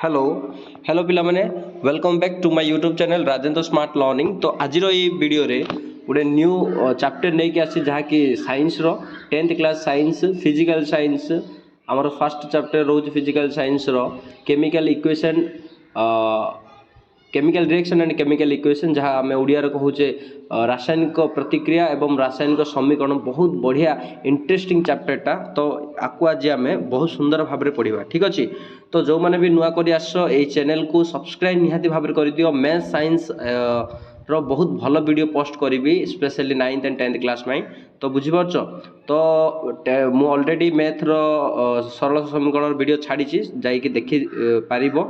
Hello hello पिला माने welcome back to my YouTube channel Rajendra smart learning. तो आज वीडियो रे गोटे न्यू चैप्टर नहीं कि आसी जहाँ कि साइंस रो 10th class science physical science आमर फर्स्ट चैप्टर रोज फिजिकल साइंस रो chemical equation chemical reaction and chemical equation जहाँ आम ओडिया कहूचे रासायनिक प्रतिक्रिया एवं रासायनिक समीकरण बहुत बढ़िया इंटरेस्टिंग चैप्टरटा। तो आपको आज आम बहुत सुंदर भाव में पढ़ा ठीक अच्छे। तो जो मैंने भी नुआ कर आस चैनल को सब्सक्राइब निहाती भाव कर दियो। मैथ साइंस रो बहुत भल वीडियो पोस्ट करी specially 9th and 10th class में। तो बुझीपार तो मु ऑलरेडी मैथ रो सरल समीकरण वीडियो छाड़ी जाकि देखी पार।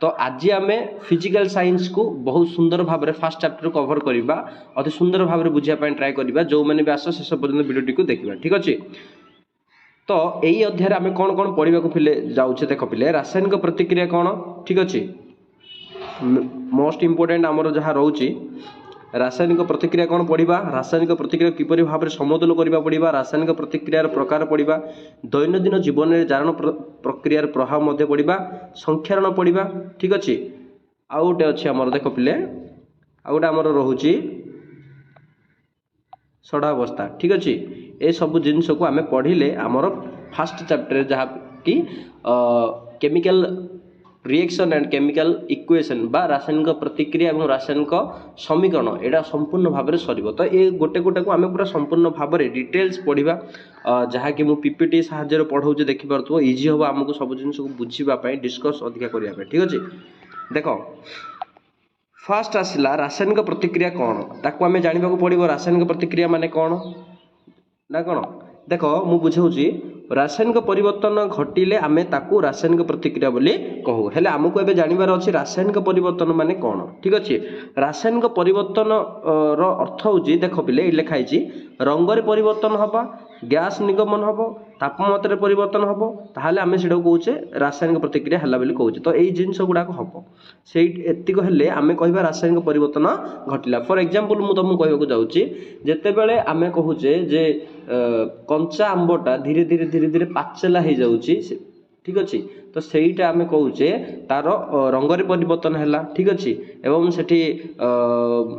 तो आज आम फिजिकल साइंस को बहुत सुंदर भाव में फास्ट चैप्टर कवर करवा अति सुंदर भाव में बुझापी ट्राए करवा। जो मैंने भी आस शेष पर्यटन वीडियो को देखा ठीक अच्छे। तो यही अध्याय आम कौन कौन पढ़ा पिले जाऊे देख पिले रासायनिक प्रतिक्रिया कौन ठीक अच्छे। मोस्ट इंपोर्टेंट आमर जहाँ रोचे रासायनिक प्रतिक्रिया कौन पढ़ा रासायनिक प्रतिक्रिया किपरि भाव में समतुल करने पड़ा रासायनिक प्रतिक्रियार प्रकार पढ़ा दैनंदिन जीवन में जारण प्रक्रियार प्रभाव पढ़ा संख्यारण पढ़ा ठीक अच्छे। आउ गोटे अच्छे आमर देख पिले आउ गोटे आमर रोचे सड़ावस्था ठीक अच्छे। ये सब जिनस को आम पढ़ले आमर फास्ट चैप्टर जहाँ कि chemical reaction and chemical equation बा रासायनिक प्रतिक्रिया और रासायनिक समीकरण यहाँ संपूर्ण भाव में सर। तो ये गोटे गोटे को आम पूरा संपूर्ण भाव में डिटेल्स पढ़ा जहाँ कि पीपीटी साहाय्य पढ़ाऊँ देखिपो इजी हम आमको सब जिन को बुझापी डिस्कस अधिका करने ठीक अच्छे। देख फास्ट आसला रासायनिक प्रतिक्रिया कौन ताकू आम जानवा पड़ो रासायनिक प्रतिक्रिया माने कौन ना कौन देख मु बुझाऊँगी रासायनिक परिवर्तन घटिले आमे ताकू रासायनिक प्रतिक्रिया बोली कहू हेले आमको एबे जानिबार अछि रासायनिक परिवर्तन माने कौन ठीक अच्छे। रासायनिक परिवर्तन रो अर्थ होची देख पिले लिखाई रंगरे परिवर्तन हबा गैस निगमन हम तापमात्रा परिवर्तन हम ताहले आमे सेटा कहूचे रासायनिक प्रतिक्रिया हला बोली कहूचे। तो यही जिनस गुड़ाक हम से एतिक हेले आमे कहबा रासायनिक परिवर्तन घटिला। फॉर एग्जांपल मु तुमको कहबाक जाउची जेतेबेले आमे कहूचे जे कंचा आंबटा धीरे धीरे धीरे धीरे पाचेला हो जाउची ठीक अच्छे। तो सहीटा आमे कहूचे तार रंगरे परिवर्तन हैला ठीक अच्छे एवं सेठी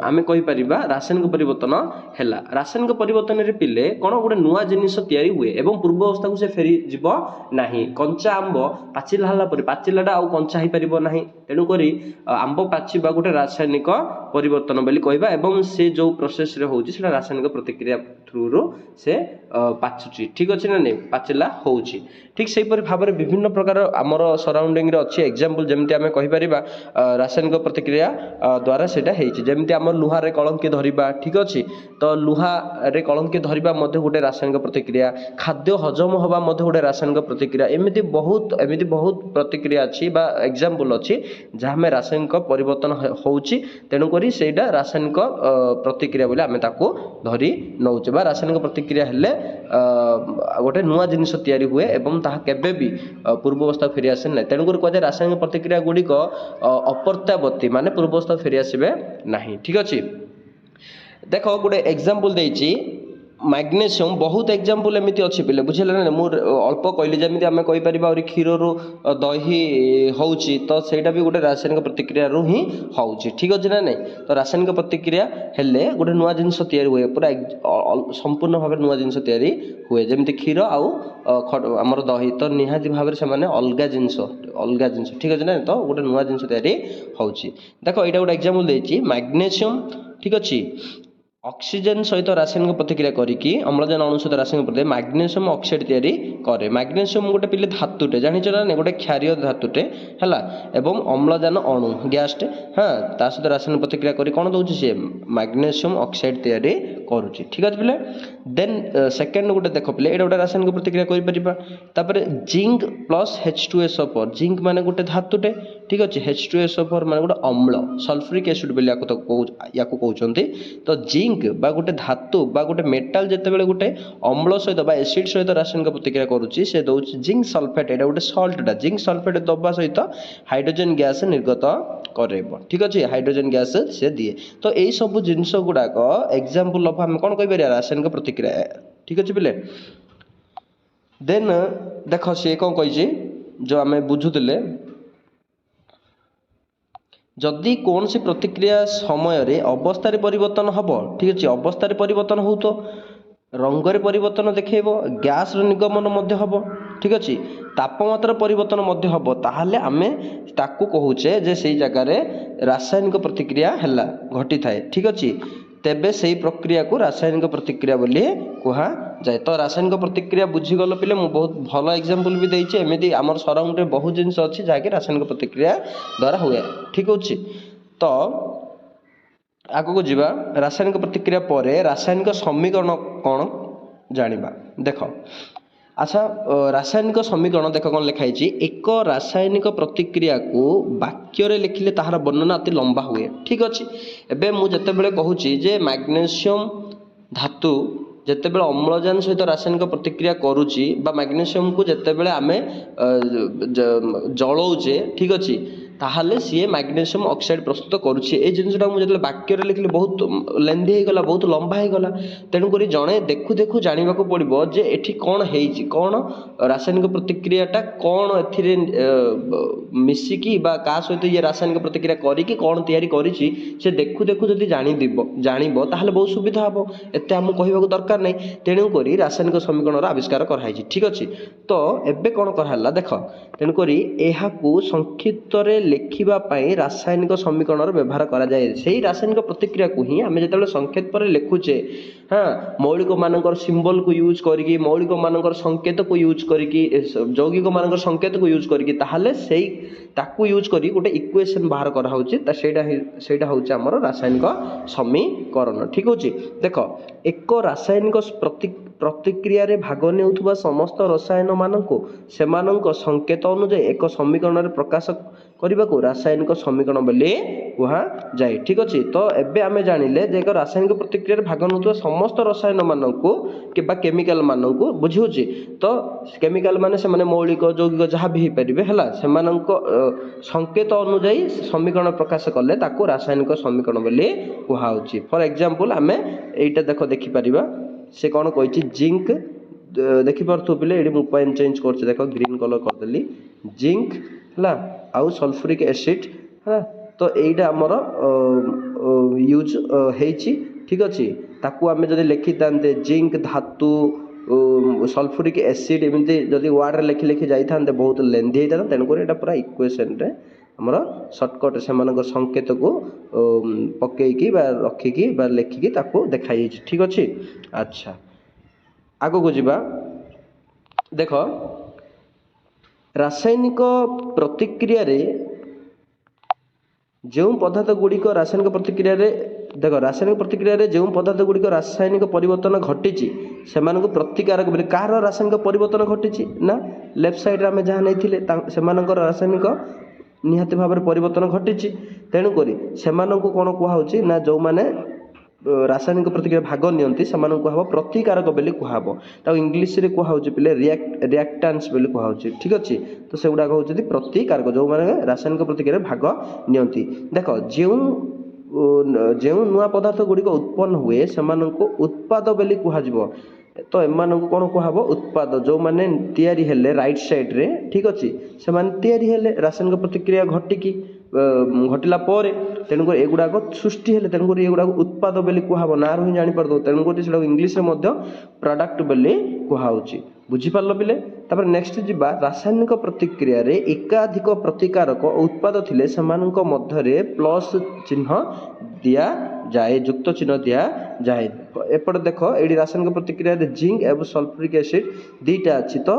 आमे कहि परिबा रासायनिक परिवर्तन हैला। रासायनिक परिवर्तन रे पिले कोन गोटे नुआ जिनिस तयारी हुए एवं पूर्व अवस्था को से फेरी जीव नाही। कंचा आंब पाचिला हला परे पाचिलाटा आउ कंचा ही परिबो नाही तेनु करी आंब पाचिबा गोटे रासायनिक परिवर्तन बोली कहबा एवं से जो प्रोसेस रे होउची सेटा रासायनिक प्रतिक्रिया थ्रू रो से पाचुची ठीक अच्छे ना नहीं पाचिला होउची ठीक से भाव में विभिन्न प्रकार आमर सराउंडिंग अच्छी एग्जांपल जमती आम कहीपर रासायनिक प्रतिक्रिया द्वारा सेटा जमती आम लुहा रे कलंकी धरिबा ठीक अच्छे। तो लुहा रे कलंकी धरिबा गोटे रासायनिक प्रतिक्रिया खाद्य हजम हवा गोटे रासायनिक प्रतिक्रिया एमती बहुत प्रतिक्रिया अच्छी एग्जांपल अच्छी जहाँ में रासायनिक परिवर्तन होउची तेणुकरी सेटा रासायनिक प्रतिक्रिया बोले आम ताको धरी नौचे बा रासायनिक प्रतिक्रिया हेले गोटे नुआ जिनिस तैयारी हुए एवं ताहा केबे भी पूर्वावस्था फेरी आसे ना तेणुकर कहुए रासायनिक प्रतिक्रिया गुड़िक अपर्त्यावर्ती माने पूर्वावस्था फेरी आसबे नहीं ठीक अच्छे। देख गोटे एग्जांपल देइछि मैग्नेशियम बहुत एग्जांपल एमती अच्छी पिले बुझेले ना मुझे अल्प कहली जमी आम कहीपर क्षीर रु दही होउची तो सेटा भी गोटे रासायनिक प्रतिक्रिया रु ही होउची ठीक अच्छे ना नहीं। तो रासायनिक प्रतिक्रिया हेले गोटे नुआ जिनिस तैयारी हुए पूरा संपूर्ण भाव नुआ जिनिस तैयारी हुए जमी क्षीर आउ आमर दही तो निहाती भाव में अलग जिनिस ठीक अच्छे ना। तो गोटे नुआ जिनिस तैयारी होउची देख यहाँ गोटे एग्जांपल देइछि मैग्नेशियम ठीक अच्छे ऑक्सीजन सहित रासायनिक प्रतिक्रिया करिकी अम्लजान अणु सहित रासायनिक प्रतिक्रिया मैग्नेशियम ऑक्साइड तैयारी करे। मैग्नेशियम गोटे पिले धातुटे जानिछ ना गोटे क्षारीय धातुटे हैला एवं अम्लजान अणु गैसटे हाँ ता सहित रासायनिक प्रतिक्रिया करी कोन दउछि से मैग्नेशियम ऑक्साइड तैयारी करूछि ठीक अछि पिले। देन सेकंड गोटे देख पिले एटा गोटे रासायनिक प्रतिक्रिया करि परिबा तापर जिंक प्लस H2SO4 जिंक माने गोटे धातुटे ठीक अछि H2SO4 माने गोटे अम्ल सल्फ्यूरिक एसिड बोली याको कहउछन्ती। तो जिंक बा गोटे धातु बा गोटे मेटाल जेतेबेले गोटे अम्ल सहित बा एसिड सहित रासायनिक प्रतिक्रिया करूछि से दउछि जिंक सल्फेट एटा गोटे सल्टटा जिंक सल्फेट दबा सहित हाइड्रोजन गैस निर्गत करेबो ठीक अच्छे हाइड्रोजन गैस से दिए। तो यही सब जिनस गुड़ाक एग्जांपल ऑफ हम कौन कह रासायनिक प्रतिक्रिया ठीक अच्छे पिले। देन देख सी कौन कही जो आम बुझुले जदि कौन सी प्रतिक्रिया समय अवस्था परिवर्तन हम ठीक अच्छे अवस्था परिवर्तन हो तो रंगर परिवर्तन देखेब गैस निर्गमन हम ठीक अच्छे तापमात्रा परिवर्तन हम ताहले आमे ताकू कहूचे जे से जगार रासायनिक प्रतिक्रिया है घटी थाए ठीक अच्छे तेबे से प्रक्रिया को रासायनिक प्रतिक्रिया बोली कहा जाए। तो रासायनिक प्रतिक्रिया बुझीगल पिले मु बहुत भल एग्जांपल भी देइछि एमिति हमर सराउंड रे बहुत जिंस अछि जाके रासायनिक प्रतिक्रिया द्वारा हुए ठीक अछि। तो आगो को जीवा रासायनिक प्रतिक्रिया परे रासायनिक समीकरण कौन जानिबा देख। अच्छा रासायनिक समीकरण देख कौन लिखाई एक रासायनिक प्रतिक्रिया को वाक्य लिखिले ताहार वर्णना अति लंबा हुए ठीक अच्छे। एबे मु जते कहूँ जे मैग्नेशियम धातु जितेबाला अम्लजान सहित रासायनिक प्रतिक्रिया करुच्ची मैग्नेशियम को जितेबाला आम जलाऊे ठीक अच्छे ताहले सी मैग्नेशियम ऑक्साइड प्रस्तुत करुच्ची ए जिनटा मुझे वाक्य लिखिली बहुत लेंदी होगला बहुत लंबा होगला तेणुक जड़े देखु देखु जानवा पड़ो जे एठी कौन है कौन रासायनिक प्रतिक्रियाटा कौन ए मिसिकी क्या सहित ये रासायनिक प्रतिक्रिया करी कौन तैयारी करिछि से देखु देखु जदि जानिब ताहले बहुत सुविधा हम एत आम कहवाक दरकार नहीं तेणुक रासायनिक समीकरण आविष्कार कराई ठीक अच्छे। तो एबे कौन कराला देख तेणुक यह संक्षिप्त लिखापी रासायनिक समीकरण व्यवहार करा जाए से रासायनिक प्रतिक्रिया को ही आम जो संक्षेप लिखुचे हाँ मौलिक मानकर सिंबल को यूज करके मौलिक मानकर संकेत को यूज करके यौगिक मानकर संकेत को यूज करके ताहले से ताकू यूज करी गोटे इक्वेशन बाहर करा होची सेटा होची हमर रासायनिक समीकरण ठीक होची। देख एक रासायनिक प्रतिक्रिया रे भाग नेउथुबा समस्त रसायन मानक सेमानक संकेत अनुसार एक समीकरण रे प्रकाश करने को रासायनिक समीकरण बोली कहा जाए ठीक अच्छे। तो एबे आमे जानिले जे एक रासायनिक प्रतिक्रिया रे भाग नेउथुबा समस्त रसायन मानक किबा केमिकल मानक बुझी होची। तो केमिकल माने से माने मौलिक यौगिक जहाँ भी पारे है सेमानक संकेत अनुजाई समीकरण प्रकाश कले ताको रासायनिक समीकरण बोली कहा होची। फॉर एग्जांपल आमे एटा देखि से कौन कही जिंक देखिपु पिले ये मु पेन चेंज कर देख ग्रीन कलर करदेली जिंक है आउ सल्फ्यूरिक एसिड है। तो यहीटा आमर यूज होती ठीक अच्छे ताकू आम जब लिखि था जिंक धातु सल्फ्यूरिक एसिड एमती जदि वार्ड लिखि लिखि जाता बहुत लेंदी होता तेणुक यहाँ पूरा इक्वेशन रे आमर सर्टकट से संकेत को पकईकी रखिकी लिखिकी देखाई ठीक अच्छे। अच्छा आगो को जीवा देख रासायनिक प्रतिक्रिया रे जो पदार्थ गुड़िक रासायनिक प्रतिक्रिया रे देख रासायनिक प्रतिक्रिया रे जो पदार्थ गुड़िक रासायनिक परिवर्तन घटी से प्रतिकारक बोले कार रासायनिक परिवर्तन घटी ना लेफ्ट साइड आम जहाँ नहीं से रासायनिक निहाती भाव में परिवर्तन घटी तेणुक से कौन कहुच्छी ना जो मैंने रासायनिक प्रतिक्रिया भाग नियंती से कह प्रतिकारक बोली कह इंग्लीश रे कहुच्छे पिले रिएक्टेंट्स बोली कहुच्छे ठीक अच्छे। तो से गुड़ाक होती प्रतिकारक जो मैंने रासायनिक प्रतिक्रिया भाग नियंती देख जो नुआ पदार्थ गुड़िक उत्पन्न हुए से उत्पाद बोली कह तो एम कौन कह उत्पाद जो मैंने तैयारी हेले राइट साइड रे ठीक अच्छे से तैयारी हेले रासायनिक प्रतिक्रिया घटिकी घटिला तेणुक एगुड़ाक सृष्टि हेले तेणुक एगुड़ाक उत्पाद बोली कह ना ही जापर तेणुक से इंग्लीश में प्रोडक्ट बोली कहुच्छी बुझीपार पिले। तापर नेक्स्ट जीवा रासायनिक प्रतिक्रिया रे एकाधिक प्रतिकारक उत्पाद थिले सेमानक मध्यरे प्लस चिन्ह दिया जाए युक्त चिन्ह दिया जाए। एपट देख ये रासायनिक प्रतिक्रिया रे जिंक एवं सल्फ्यूरिक एसिड दुईटा अच्छी तो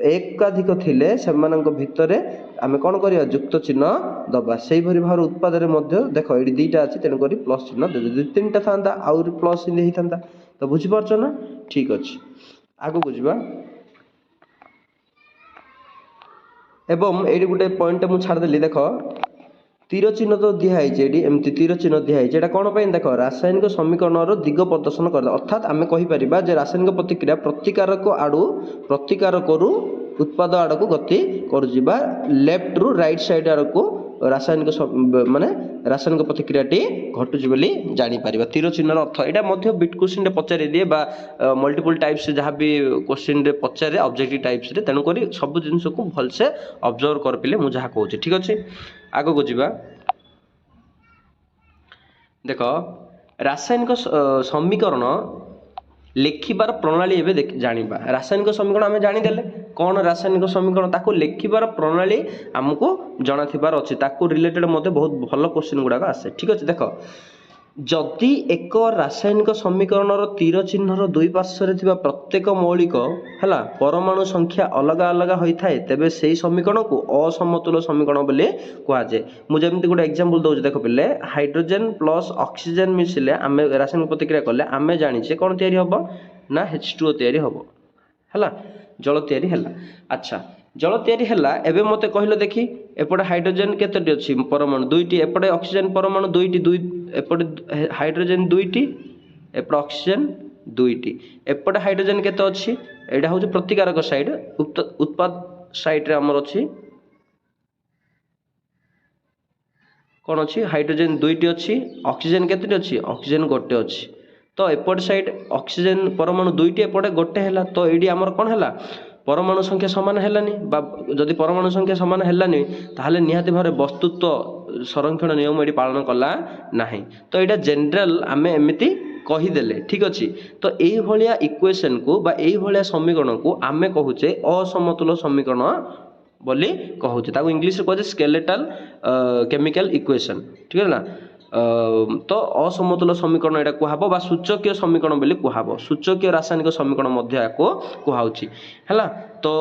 एकाधिक थिले सेमानक भितरे आमे कौन करिया युक्त चिन्ह दबा से भाव उत्पाद देख ये दुईटा अच्छी तेणुक प्लस चिन्ह दे दो तीन टा था आउरी प्लस होता तो बुझीपार ना ठीक अच्छे। आगो को जीवा एवं ये गोटे पॉइंट मुझे छाड़देली देख तीर चिन्ह तो दिखाई एमती तीर चिन्ह दिखाई कौन पर देख रासायनिक समीकरण दिग प्रदर्शन कर अर्थात आम कहीपर रासायनिक प्रतिक्रिया प्रतिकारक आड़ू प्रतिकारक उत्पाद आड़ को गति कर लेफ्ट रु राइट साइड आड़ को रासायनिक माने रासायनिक प्रतिक्रियाटी घटुची बोली जापर तीर चिन्हर अर्थ यहाँ बिट क्वेश्चन पचारि दिए मल्टीपल टाइप्स जहाँ भी क्वेश्चन पचारे ऑब्जेक्टिव टाइप्स तेणुक सब जिन को भलसे ऑब्जर्व कर पिले मुझे जहाँ कहूँ ठीक अच्छे। आग को जीवा देख रासायनिक समीकरण लेखिबार प्रणाली एवं जानिबा रासायनिक समीकरण आम जानीदेले कौन रासायनिक समीकरण ताको लेखिबार प्रणाली आमको जना थिबार अछि ताको रिलेटेड मते बहुत भल क्वेश्चन गुडाक आसे ठीक अछि देख जदि एक रासायनिक समीकरणर तीर चिन्हर दुई पार्श्व थिबा प्रत्येक मौलिक हैला परमाणु संख्या अलग अलग होता है तेबे सेही समीकरण को असमतुल समीकरण बोली कहा जाए मु जेमति गोटे एग्जांपल दउछ देख पिले हाइड्रोजन प्लस ऑक्सीजन मिसिले आमे रासायनिक प्रतिक्रिया कले आमे जानिछे कोन तयारी हबो ना H2O तयारी हबो हैला जल तयारी हैला अच्छा जल तयारी हैला एबे मते कहिलो देखि एपटे हाइड्रोजन केतेटी अछि परमाणु दुईटी एपटे ऑक्सीजन परमाणु दुईटी दुई एपटे हाइड्रोजन दुईटी एपटे ऑक्सीजन दुईटी एपटे हाइड्रोजन केते अछि एडा होउछ प्रतिकारक साइड उत्पाद साइड रे हमर अछि कौन अच्छी हाइड्रोजन दुईटी अच्छी ऑक्सीजन केते अच्छी ऑक्सीजन गोटे अच्छी तो एपट साइड ऑक्सीजन परमाणु दुईटी एपटे गोटे है तो ये आमर कौन है परमाणु संख्या सामान है जदि परमाणु संख्या सामान है ताहले निहाती भाव वस्तुत्व संरक्षण नियम ये पालन कला ना तो यहाँ जनरल आम एमती कहीदेले ठीक अच्छे तो यह इक्वेशन को बा यह समीकरण को आम कहूचे असमतुल समीकरण बोली कहूचे ताको इंग्लिश रे कहूचे स्केलेटल केमिकल इक्वेशन ठीक है ना तो असमतुल समीकरण एटा कुहाबो बा सूचकीय समीकरण बोली कुहाबो सूचकीय रासायनिक समीकरण मध्य याको कुहाउची हैला तो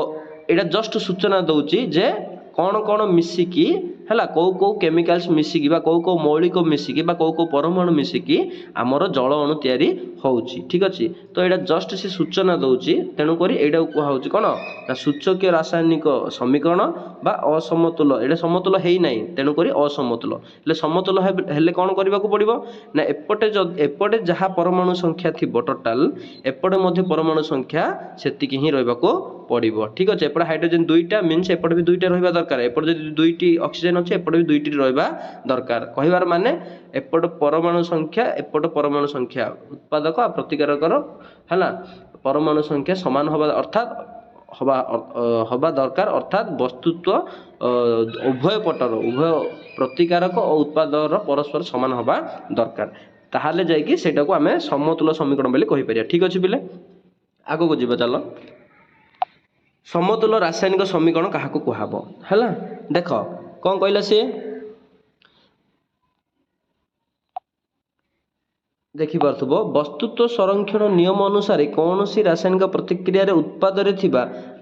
एटा जस्ट सूचना दउची जे कौन कौन मिसिकी हैला कौ कौ केमिकल्स मिसिकी बा कौ कौ मौलिक मिसिकी बा कौ कौ परमाणु मिसिकी आमर जल अणु तयारी होउची ठीक अछि तो एटा जस्ट से सूचना दउची तेनु करी एटा कुहाउची कोन सूचकीय रासायनिक समीकरण बा असमतुल एटा समतुल हेई नाही तेनु करी असमतुल ले समतुल हेले कोन करबाकू पड़िबो ना एपटे जहा परमाणु संख्या थिबो टोटल एपटे मध्ये परमाणु संख्या सेतिकी ही रहबाकू पड़िबो ठीक अछि एपटे हाइड्रोजन दुईटा मीन्स एपटे भी दुईटा रहबा दरकार एपटे जदि दुईटी ऑक्सीजन अछि एपटे भी दुईटी रहबा दरकार कहिबार माने एपटे परमाणु संख्या उत्पादक आ प्रतिकारकर हैला परमाणु संख्या समान होबा अर्थात हवा दरकार अर्थात वस्तुत्व उभय पटर उभय प्रतिकारक और उत्पादर परस्पर समान होबा दरकार ताहाले जाय कि सेटा को आमे समतुल समीकरण बोली कहि परिया ठीक अछि बिले आगो को जीव चलो समतुल रासायनिक समीकरण काहाको कुहाबो हैला देख कोन कहला से देखि पार्थुबो वस्तुत्व संरक्षण नियम अनुसार कौन सी रासायनिक प्रतिक्रिया उत्पाद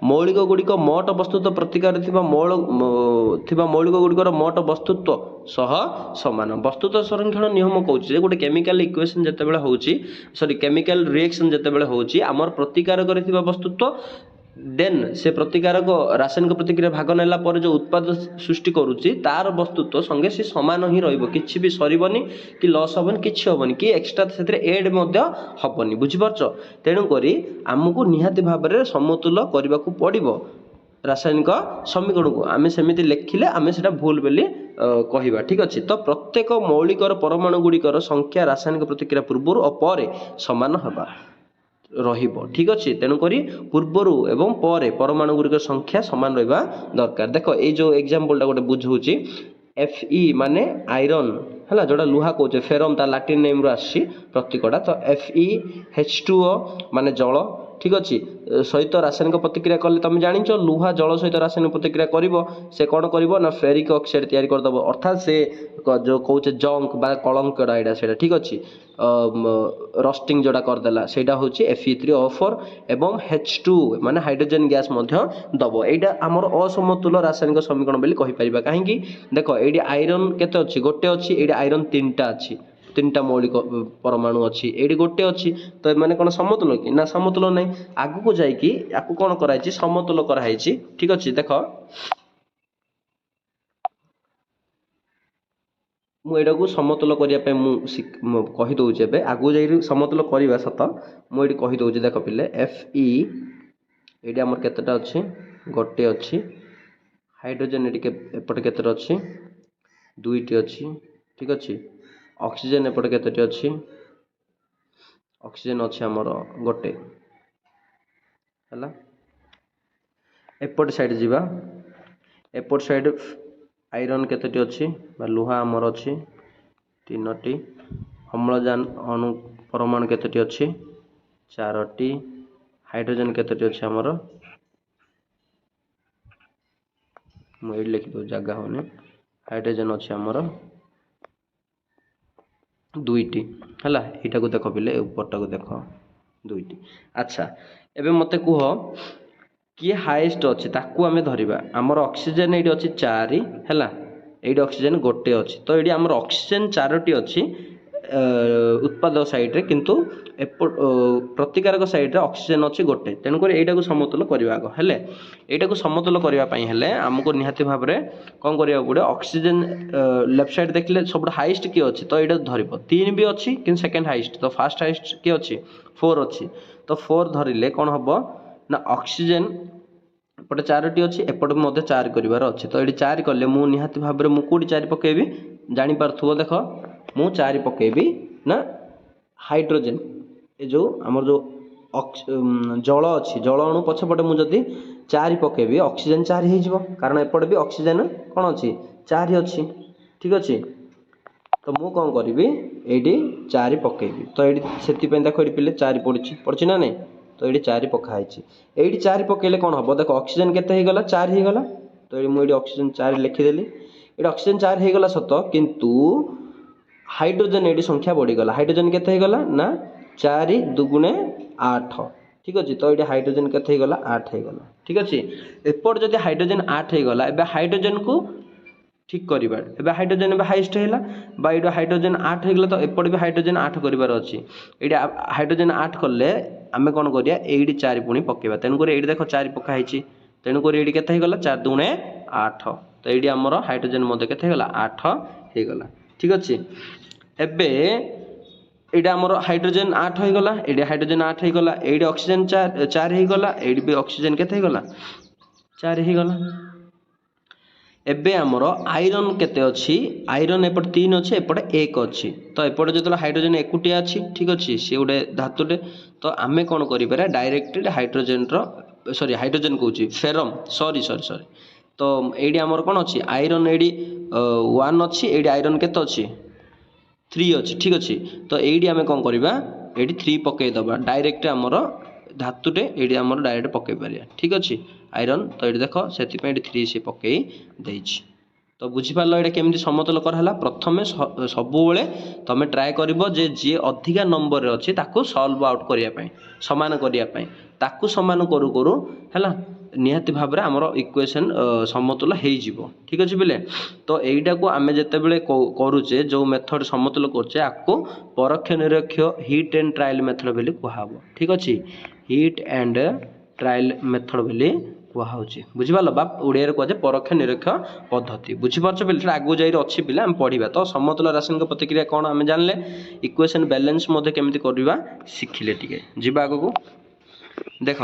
मौलिक गुड़िक मोट वस्तुत्व प्रतिकार मौलिक गुड़िकर मोट वस्तुत्व सह समान वस्तुत्व संरक्षण नियम कहूँ गोटे केमिकल इक्वेशन जिते होची सॉरी केमिकल रिएक्शन जिते होची आमर प्रतिकार वस्तुत्व देन से प्रतिकारक रासायनिक प्रतिक्रिया भाग नेला पर जो उत्पाद सृष्टि करुच्ची तार वस्तुत्व संगे से समान ही रहिबो किछि भी सरीबनी कि लॉस हबनी किछि हबनी कि एक्स्ट्रा सेतरे ऐड मध्य हबनी बुझि परछ तेणु करी हमकु निहाती भाबरे समतुल करबाकू पड़िबो रासायनिक समीकरण को आमे सेमिति लेखिले आमे सेटा भूल बोली कहिबा ठीक अछि तो प्रत्येक मौलिकर परमाणु गुड़िकर संख्या रासायनिक प्रतिक्रिया पूर्व और पर समान हबा रहिबो ठीक अछि तेणु करी पूर्वरु एवं परे परमाणु गुड़िक संख्या समान रहिबा दरकार देखो ए जो एग्जांपल टा गोटे बुझौची Fe माने आयरन हला जोडा लुहा कहूचे फेरम ता लैटिन नेम रो आसी प्रतीकटा तो FeH2O माने जल ठीक अच्छे सहित रासायनिक प्रतिक्रिया कले तुम जानिच लुहा जल सहित रासायनिक प्रतिक्रिया करिवो से कौन करिवो ना फेरिक ऑक्साइड तैयारी करदबो अर्थात से जो कहूचे जंक बा कलंकड़ा एटा सेटा ठीक अच्छे रस्टिंग जोड़ा करदेला सेटा होची Fe3O4 एवं H2 माने हाइड्रोजन गैस मध्य दबो एटा हमर असमतुल रासायनिक समीकरण बोली कहि परिबा काहेकि देखो एडी आयरन केते अछि गोटे अछि एडी आयरन तीनटा अछि तीनटा मौलिक परमाणु अच्छी ये गोटे अच्छी तो मैंने कौन समतुल कि ना समतुल ना आगु को जाकि आपको कौन कराई समतुल कराई ठीक अच्छे देख मुझा को समतुल करने कहीदे ए आगु जा समतुल करवा सत मुझे कहीदे देख पिले Fe ये आमर केतेटा अच्छी गोटे अच्छी हाइड्रोजन एपटे केते अच्छी दुईटी अच्छी ठीक अच्छे ऑक्सीजन एपटे केतेटी अच्छी ऑक्सीजन अच्छे आमर गोटे हला एपट साइड जीवा एपट साइड आयरन केतेटी अच्छी बा लुहा आमर अच्छी तीनोटी अम्लजान अणु परमाणु केतोटी अछि 4टी हाइड्रोजन केतोटी अछि हमर मुझे लिखि दो जगह होने हाइड्रोजन अच्छे आमर 2टी है यहाँ को देख पिले उपरटा को देख 2टी। अच्छा एबे मते कह किए हाएस्ट अच्छे ताकू आम धरिबा आमर ऑक्सीजन ये अच्छी 4 है ये ऑक्सीजन गोटे अच्छी तो ये आमर ऑक्सीजन 4टी अच्छी उत्पादक साइड रे किंतु प्रतिकारक साइड रे ऑक्सीजन अच्छी गोटे तेणुक यहाँ को समतुल करवा आग हेले यहाँ को समतुल करने आमको निहाती भाव में कौन करा पड़े ऑक्सीजन लेफ्ट साइड देखले सब हाइस्ट किए अच्छी तो यहाँ धर 3 भी अच्छी कि सेकेंड हाइस्ट तो फास्ट हाइस्ट किए अच्छी 4 अच्छी तो 4 धरिले कौन हम ना ऑक्सीजन एपटे 4टी अच्छी एपटे मध्य 4 करार अच्छे तो ये 4 कले मु निहाती भाव में मुझे 4 पकेबी जानीपार देख मु 4 पकेबी ना हाइड्रोजन ये जो आमर जो जल अच्छी जल अणु पछपटे मुझे 4 पकेबी ऑक्सीजन 4 हो कारण एपटे भी ऑक्सीजन कौन अच्छी 4 अच्छी ठीक अच्छे तो मु कौन करी ये 4 पकेबी तो ये से देख ये पिले 4 पड़ी ना नहीं तो ये 4 पकाई ये 4 पकेले कौन हम देख ऑक्सीजन केते गला 4 हो गला तो ये मुझे ऑक्सीजन 4 लिखिदेली ये ऑक्सीजन 4 हो गला सत किंतु हाइड्रोजन ये संख्या बढ़ीगला हाइड्रोजन केते गला ना 4 2 8 ठीक अच्छे तो ये हाइड्रोजन केते गला 8 हो गला ठीक अच्छे एपट जब हाइड्रोजन 8 हो गला एबे हाइड्रोजन को ठीक करवा एबे हाइड्रोजन हाइस्ट है ये हाइड्रोजन 8 हो गला तो एपट भी हाइड्रोजन 8 करार अच्छी ये हाइड्रोजन 8 कले आम कौन करिया ये 4 पुणी पकेबा तेणुक ये देख 4 पकाई तेणुक ये केते गला 4 2 8 तो ये आमर हाइड्रोजन मध्य केते गला 8 हो गला ठीक अच्छे एबे एटा आमर हाइड्रोजन 8 हो गला ये हाइड्रोजन 8 हो गला ये ऑक्सीजन 4 हो गला ये भी ऑक्सीजन केते हो गला 4 हो गला एबे आमर आयरन केते अच्छी आयरन एपट 3 अच्छे एपटे 1 अच्छी तो एपटे जो हाइड्रोजन एकुटिया अच्छी ठीक अच्छे सी गोटे धातुटे तो आम कौन करें directed hydrogen sorry hydrogen Cauchy ferrum sorry sorry sorry तो ये आमर कौन अच्छी आयरन ये 1 अच्छी ये आयरन केते अच्छी 3 अच्छी ठीक अच्छे तो ये आम कौन करवा ये 3 पकईदबा डायरेक्ट आमर धातुटे ये आमर डायरेक्ट पकई पारिया ठीक अच्छे आयरन तो ये देख से 3 से पकई देइछि तो बुझीपार ये केमती समतल कराला प्रथम सब तुम ट्राए कर जी अधिका नंबर अच्छी ताकू सॉल्व आउट करने सामान करने ताकू सामान करू करू है निहाती भाव में आमर इक्वेशन समतुल हो ठीक अच्छे बोले तो यहीटा को आम जिते करुचे जो मेथड समतुल करुचे आपको परोक्ष निरक्ष हिट एंड ट्रायल मेथड बोली कहब ठीक अच्छे हिट एंड ट्रायल मेथड बोली कहुचे बुझिपाल बाप ओडिया कहुए परोक्ष निरक्ष पद्धति बुझीपार पे आगू जाइए अच्छी पिला आम पढ़ा तो समतुल रासायनिक प्रतिक्रिया कौन आम जानले इक्वेशन बैलेंस केमती करवा शिखिले टिके जीवा आगू देख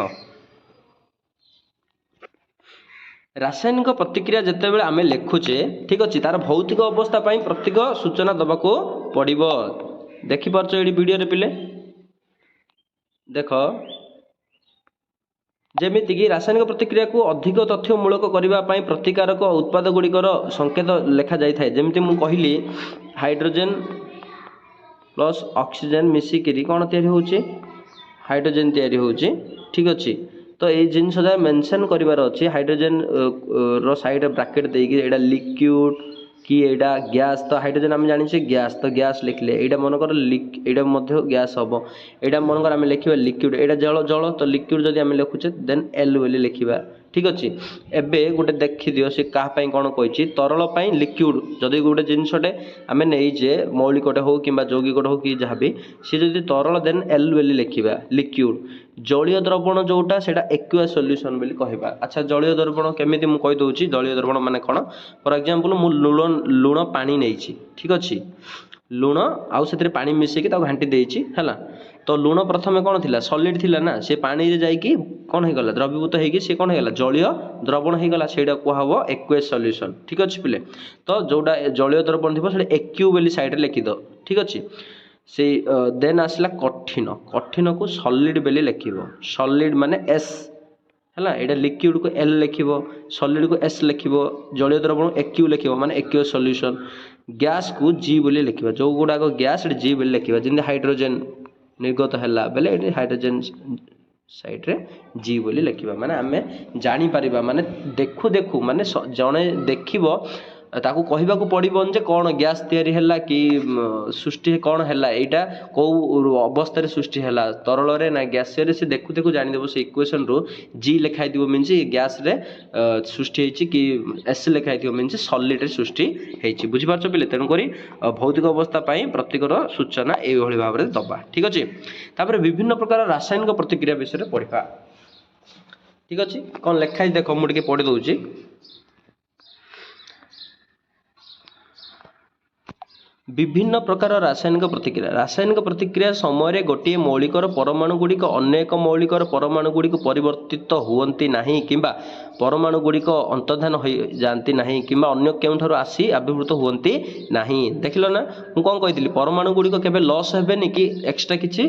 रासायनिक प्रतिक्रिया जिते बड़े आम लिखुचे ठीक अच्छे तार भौतिक अवस्था प्रत्येक सूचना दबाक पड़ो देखिपार ये वीडियो पिले देख जमीती कि रासायनिक प्रतिक्रिया को अधिक तथ्यमूलक करने प्रतिकारक उत्पाद गुड़िकर संकेत लेखा जाए जमी मुझे कहली हाइड्रोजन प्लस ऑक्सीजन मिसिकी कौन या हाइड्रोजन या ठीक अच्छे तो ये जिनस मेंशन करार अच्छे हाइड्रोजन रो साइड ब्रैकेट देकी एटा लिक्विड कि एटा गैस तो हाइड्रोजन आम जानी गैस तो गैस लिखले यहाँ मनकर यहाँ गैस हम यहाँ मनकर आम लिखा लिक्विड यहाँ जल जल तो लिक्विड जब आम लिखुचे देन एल बोली लिखा ठीक अच्छे एबे गोटे देखी दियो सी क्या कौन कही तरल लिक्विड जदि गोटे जिनसटे आम नहींजे मौलिकटे हो कि यौगिकटे हो कि जहाँ भी सी जब तरल देन एल बोली लिखा लिक्विड जलीय द्रवण जोटा से एक्वा सॉल्यूशन बोली कहबा अच्छा जलीय द्रवण केमिति मु कहि दउची जलीय द्रवण माने कोन फॉर एग्जांपल मु लुण पानी नेइची ठीक अछि लुण आउ सेतरे पानी मिसे कि ता घांटी देइची हला तो लुण प्रथमे कोन थिला सॉलिड थिला ना से पानी रे जाई कि कोन हे गला द्रवीभूत हे कि से कोन हे गला जलीय द्रवण हे गला सेडा को हबो एक्वेस सॉल्यूशन ठीक अछि पिले तो जोडा जलीय द्रवण थिबो सेडा एक्यू बोली साइड रे लिखि दो ठीक अछि से देन आसला कठिन कठिन को सॉलिड बोली लिखिबो सॉलिड माने एस ହେଲା। ଏଇଟା ଲିକ୍ୱିଡ को L ଲେଖିବ, ସଲିଡ को S ଲେଖିବ, ଜଳୀୟ ଦ୍ରବଣ AQ ଲେଖିବ ମାନେ aqueous solution, ଗ୍ୟାସ को G ବୋଲି ଲେଖିବା, ଯୋଉ ଗୁଡାକ ଗ୍ୟାସ G ବୋଲି ଲେଖିବା, ଯେମିତି ହାଇଡ୍ରୋଜେନ ନିର୍ଗତ ହେଲା ବେଲେ ଏଠି ହାଇଡ୍ରୋଜେନ ସାଇଡରେ G ବୋଲି ଲେଖିବା, ମାନେ ଆମେ ଜାଣିପାରିବା, ମାନେ ଦେଖୁ ଦେଖୁ ମାନେ ଜଣେ ଦେଖିବ ତାକୁ କହିବାକୁ ପଡ଼ିବନି ଯେ କ'ଣ ଗ୍ୟାସ୍ ତିଆରି ହେଲା କି ସୃଷ୍ଟି କ'ଣ ହେଲା, ଏଇଟା କେଉଁ ଅବସ୍ଥାରେ ସୃଷ୍ଟି ହେଲା, ତରଳରେ ନା ଗ୍ୟାସିୟରେ, ସେ ଦେଖୁ ଦେଖୁ ଜାଣିଦେବ। ସେ ଇକ୍ୱେସନ୍ରୁ ଜି ଲେଖା ହେଇଥିବ ମିନ୍ସ ଗ୍ୟାସ୍ରେ ସୃଷ୍ଟି ହେଇଛି, କି ଏସ୍ ଲେଖା ହେଇଥିବ ମିନ୍ସ ସଲିଡ୍ରେ ସୃଷ୍ଟି ହେଇଛି। ବୁଝିପାରୁଛ ପିଲେ? ତେଣୁକରି ଭୌତିକ ଅବସ୍ଥା ପାଇଁ ପ୍ରତୀକର ସୂଚନା ଏଇଭଳି ଭାବରେ ଦେବା। ଠିକ୍ ଅଛି। ତାପରେ ବିଭିନ୍ନ ପ୍ରକାର ରାସାୟନିକ ପ୍ରତିକ୍ରିୟା ବିଷୟରେ ପଢ଼ିବା। ଠିକ୍ ଅଛି। କ'ଣ ଲେଖା ହେଇଛି ଦେଖ, ମୁଁ ଟିକେ ପଢ଼ି ଦେଉଛି। ବିଭିନ୍ନ ପ୍ରକାର ରାସାୟନିକ ପ୍ରତିକ୍ରିୟା। ରାସାୟନିକ ପ୍ରତିକ୍ରିୟା ସମୟରେ ଗୋଟିଏ ମୌଳିକର ପରମାଣୁ ଗୁଡ଼ିକ ଅନ୍ୟ ଏକ ମୌଳିକର ପରମାଣୁ ଗୁଡ଼ିକୁ ପରିବର୍ତ୍ତିତ ହୁଅନ୍ତି ନାହିଁ କିମ୍ବା ପରମାଣୁ ଗୁଡ଼ିକ ଅନ୍ତର୍ଧାନ ହୋଇଯାଆନ୍ତି ନାହିଁ କିମ୍ବା ଅନ୍ୟ କେଉଁଠାରୁ ଆସି ଆବିର୍ଭୂତ ହୁଅନ୍ତି ନାହିଁ। ଦେଖିଲ ନା, ମୁଁ କ'ଣ କହିଥିଲି, ପରମାଣୁ ଗୁଡ଼ିକ କେବେ ଲସ୍ ହେବେନି କି ଏକ୍ସଟ୍ରା କିଛି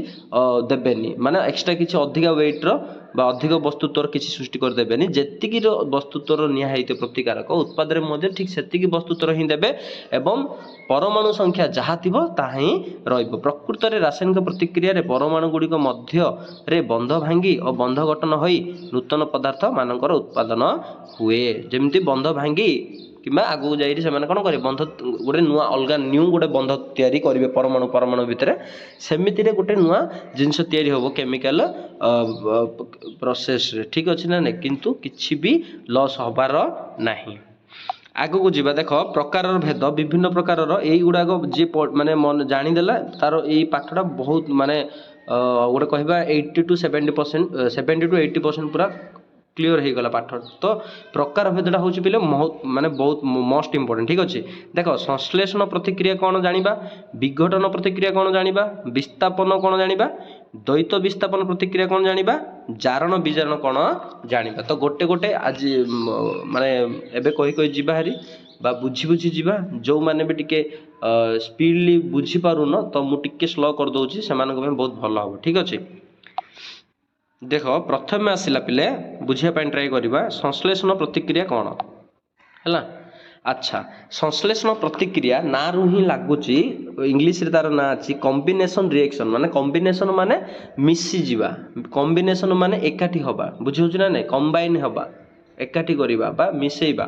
ଦେବେନି, ମାନେ ଏକ୍ସଟ୍ରା କିଛି ଅଧିକା ୱେଟ୍ର ବା ଅଧିକ ବସ୍ତୁତ୍ୱର କିଛି ସୃଷ୍ଟି କରିଦେବେନି। ଯେତିକିର ବସ୍ତୁତ୍ୱର ନିଆ ହେଇଥିବ ପ୍ରତିକାରକ ଉତ୍ପାଦରେ ମଧ୍ୟ ଠିକ୍ ସେତିକି ବସ୍ତୁତ୍ୱର ହିଁ ଦେବେ ଏବଂ ପରମାଣୁ ସଂଖ୍ୟା ଯାହା ଥିବ ତାହା ହିଁ ରହିବ। ପ୍ରକୃତରେ ରାସାୟନିକ ପ୍ରତିକ୍ରିୟାରେ ପରମାଣୁ ଗୁଡ଼ିକ ମଧ୍ୟରେ ବନ୍ଧ ଭାଙ୍ଗି ଓ ବନ୍ଧ ଗଠନ ହୋଇ ନୂତନ ପଦାର୍ଥ ମାନଙ୍କର ଉତ୍ପାଦନ ହୁଏ। ଯେମିତି ବନ୍ଧ ଭାଙ୍ଗି କିମ୍ବା ଆଗକୁ ଯାଇକି ସେମାନେ କ'ଣ କରିବେ, ବନ୍ଧ ଗୋଟେ ନୂଆ ଅଲଗା ଗୋଟେ ବନ୍ଧ ତିଆରି କରିବେ ପରମାଣୁ ଭିତରେ, ସେମିତିରେ ଗୋଟେ ନୂଆ ଜିନିଷ ତିଆରି ହେବ କେମିକାଲ ପ୍ରୋସେସରେ। ଠିକ୍ ଅଛି ନା ନାଇଁ? କିନ୍ତୁ କିଛି ବି ଲସ୍ ହେବାର ନାହିଁ। ଆଗକୁ ଯିବା। ଦେଖ ପ୍ରକାରର ଭେଦ, ବିଭିନ୍ନ ପ୍ରକାରର ଏଇଗୁଡ଼ାକ ଯିଏ ମାନେ ଜାଣିଦେଲା ତାର ଏଇ ପାଠଟା ବହୁତ ମାନେ ଗୋଟେ କହିବା 80 to 70%, 70 to 80% ପୁରା କ୍ଲିୟର ହେଇଗଲା ପାଠ। ତ ପ୍ରକାର ଭେଦଟା ହେଉଛି ପିଲେ ମାନେ ବହୁତ ମୋଷ୍ଟ ଇମ୍ପୋର୍ଟାଣ୍ଟ। ଠିକ୍ ଅଛି। ଦେଖ ସଂଶ୍ଳେଷଣ ପ୍ରତିକ୍ରିୟା କ'ଣ ଜାଣିବା, ବିଘଟନ ପ୍ରତିକ୍ରିୟା କ'ଣ ଜାଣିବା, ବିସ୍ଥାପନ କ'ଣ ଜାଣିବା, ଦ୍ୱୈତ ବିସ୍ଥାପନ ପ୍ରତିକ୍ରିୟା କ'ଣ ଜାଣିବା, ଜାରଣ ବିଜାରଣ କ'ଣ ଜାଣିବା। ତ ଗୋଟେ ଗୋଟେ ଆଜି ମାନେ ଏବେ କହି ଯିବା ହାରି ବା ବୁଝି ଯିବା। ଯେଉଁମାନେ ବି ଟିକେ ସ୍ପିଡ଼ଲି ବୁଝିପାରୁନ ତ ମୁଁ ଟିକେ ସ୍ଲୋ କରିଦେଉଛି, ସେମାନଙ୍କ ପାଇଁ ବହୁତ ଭଲ ହେବ। ଠିକ୍ ଅଛି। ଦେଖ ପ୍ରଥମେ ଆସିଲା ପିଲେ ବୁଝିବା ପାଇଁ ଟ୍ରାଏ କରିବା, ସଂଶ୍ଳେଷଣ ପ୍ରତିକ୍ରିୟା କ'ଣ ହେଲା। ଆଚ୍ଛା, ସଂଶ୍ଳେଷଣ ପ୍ରତିକ୍ରିୟା ନାଁରୁ ହିଁ ଲାଗୁଛି, ଇଂଲିଶରେ ତାର ନାଁ ଅଛି କମ୍ବିନେସନ୍ ରିଏକ୍ସନ୍। ମାନେ କମ୍ବିନେସନ୍ ମାନେ ମିଶିଯିବା, କମ୍ବିନେସନ୍ ମାନେ ଏକାଠି ହେବା। ବୁଝିହେଉଛି ନା ନାଇଁ? କମ୍ବାଇନ୍ ହେବା, ଏକାଠି କରିବା ବା ମିଶେଇବା।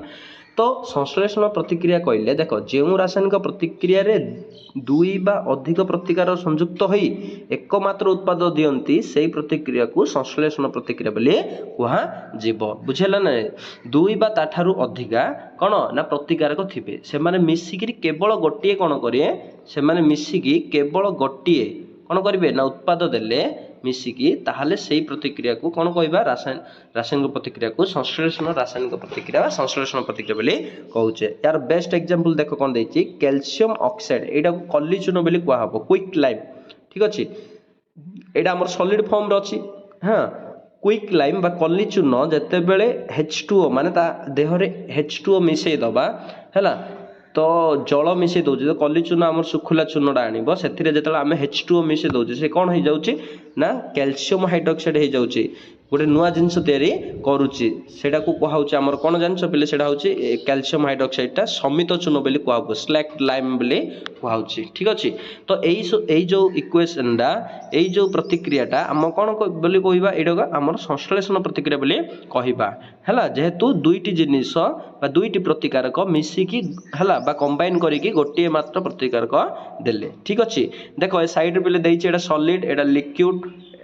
ତ ସଂଶ୍ଳେଷଣ ପ୍ରତିକ୍ରିୟା କହିଲେ ଦେଖ, ଯେଉଁ ରାସାୟନିକ ପ୍ରତିକ୍ରିୟାରେ ଦୁଇ ବା ଅଧିକ ପ୍ରତିକାର ସଂଯୁକ୍ତ ହୋଇ ଏକମାତ୍ର ଉତ୍ପାଦ ଦିଅନ୍ତି ସେହି ପ୍ରତିକ୍ରିୟାକୁ ସଂଶ୍ଳେଷଣ ପ୍ରତିକ୍ରିୟା ବୋଲି କୁହାଯିବ। ବୁଝିହେଲା ନା? ଦୁଇ ବା ତାଠାରୁ ଅଧିକା କ'ଣ ନା ପ୍ରତିକାରକ ଥିବେ, ସେମାନେ ମିଶିକିରି କେବଳ ଗୋଟିଏ କ'ଣ କରିବେ, ସେମାନେ ମିଶିକି କେବଳ ଗୋଟିଏ କ'ଣ କରିବେ ନା ଉତ୍ପାଦ ଦେଲେ ମିଶିକି, ତାହେଲେ ସେଇ ପ୍ରତିକ୍ରିୟାକୁ କ'ଣ କହିବା, ରାସାୟନିକ ପ୍ରତିକ୍ରିୟାକୁ ସଂଶ୍ଳେଷଣ ରାସାୟନିକ ପ୍ରତିକ୍ରିୟା ବା ସଂଶ୍ଳେଷଣ ପ୍ରତିକ୍ରିୟା ବୋଲି କହୁଛେ। ୟାର ବେଷ୍ଟ ଏକ୍ଜାମ୍ପଲ ଦେଖ କ'ଣ ଦେଇଛି, କ୍ୟାଲସିୟମ ଅକ୍ସାଇଡ୍, ଏଇଟାକୁ କଲି ଚୂନ ବୋଲି କୁହାହବ, କ୍ୱିକ୍ ଲାଇମ୍। ଠିକ୍ ଅଛି। ଏଇଟା ଆମର ସଲିଡ୍ ଫର୍ମରେ ଅଛି। ହଁ, କ୍ୱିକ୍ ଲାଇମ୍ ବା କଲି ଚୂନ ଯେତେବେଳେ H2O ମାନେ ତା ଦେହରେ H2O ମିଶାଇ ଦେବା ହେଲା, ତ ଜଳ ମିଶାଇ ଦେଉଛି, ତ କଲି ଚୂନ ଆମର ଶୁଖିଲା ଚୂନଟା ଆଣିବ, ସେଥିରେ ଯେତେବେଳେ ଆମେ H2O ମିଶାଇ ଦେଉଛେ ସେ କ'ଣ ହେଇଯାଉଛି ନା କ୍ୟାଲସିୟମ ହାଇଡ୍ରକ୍ସାଇଡ୍ ହେଇଯାଉଛି, ଗୋଟେ ନୂଆ ଜିନିଷ ତିଆରି କରୁଛି। ସେଇଟାକୁ କୁହାହେଉଛି ଆମର କ'ଣ ଜାଣିଛ ପିଲେ, ସେଇଟା ହେଉଛି କ୍ୟାଲସିୟମ ହାଇଡ୍ରକ୍ସାଇଡ୍ଟା ସମିତ ଚୂନ ବୋଲି କୁହାହବ, ସ୍ଲାକ୍ ଲାଇମ୍ ବୋଲି କୁହାହେଉଛି। ଠିକ୍ ଅଛି। ତ ଏଇ ଯେଉଁ ଇକ୍ୱେସନ୍ଟା, ଏଇ ଯେଉଁ ପ୍ରତିକ୍ରିୟାଟା ଆମ କ'ଣ ବୋଲି କହିବା, ଏଇଟା ଆମର ସଂଶ୍ଳେଷଣ ପ୍ରତିକ୍ରିୟା ବୋଲି କହିବା ହେଲା। ଯେହେତୁ ଦୁଇଟି ଜିନିଷ ବା ଦୁଇଟି ପ୍ରତିକାରକ ମିଶିକି ହେଲା ବା କମ୍ବାଇନ୍ କରିକି ଗୋଟିଏ ମାତ୍ର ପ୍ରତିକାରକ ଦେଲେ। ଠିକ୍ ଅଛି। ଦେଖ ଏ ସାଇଡ଼୍ରେ ପିଲେ ଦେଇଛି, ଏଇଟା ସଲିଡ୍, ଏଇଟା ଲିକ୍ୱିଡ୍।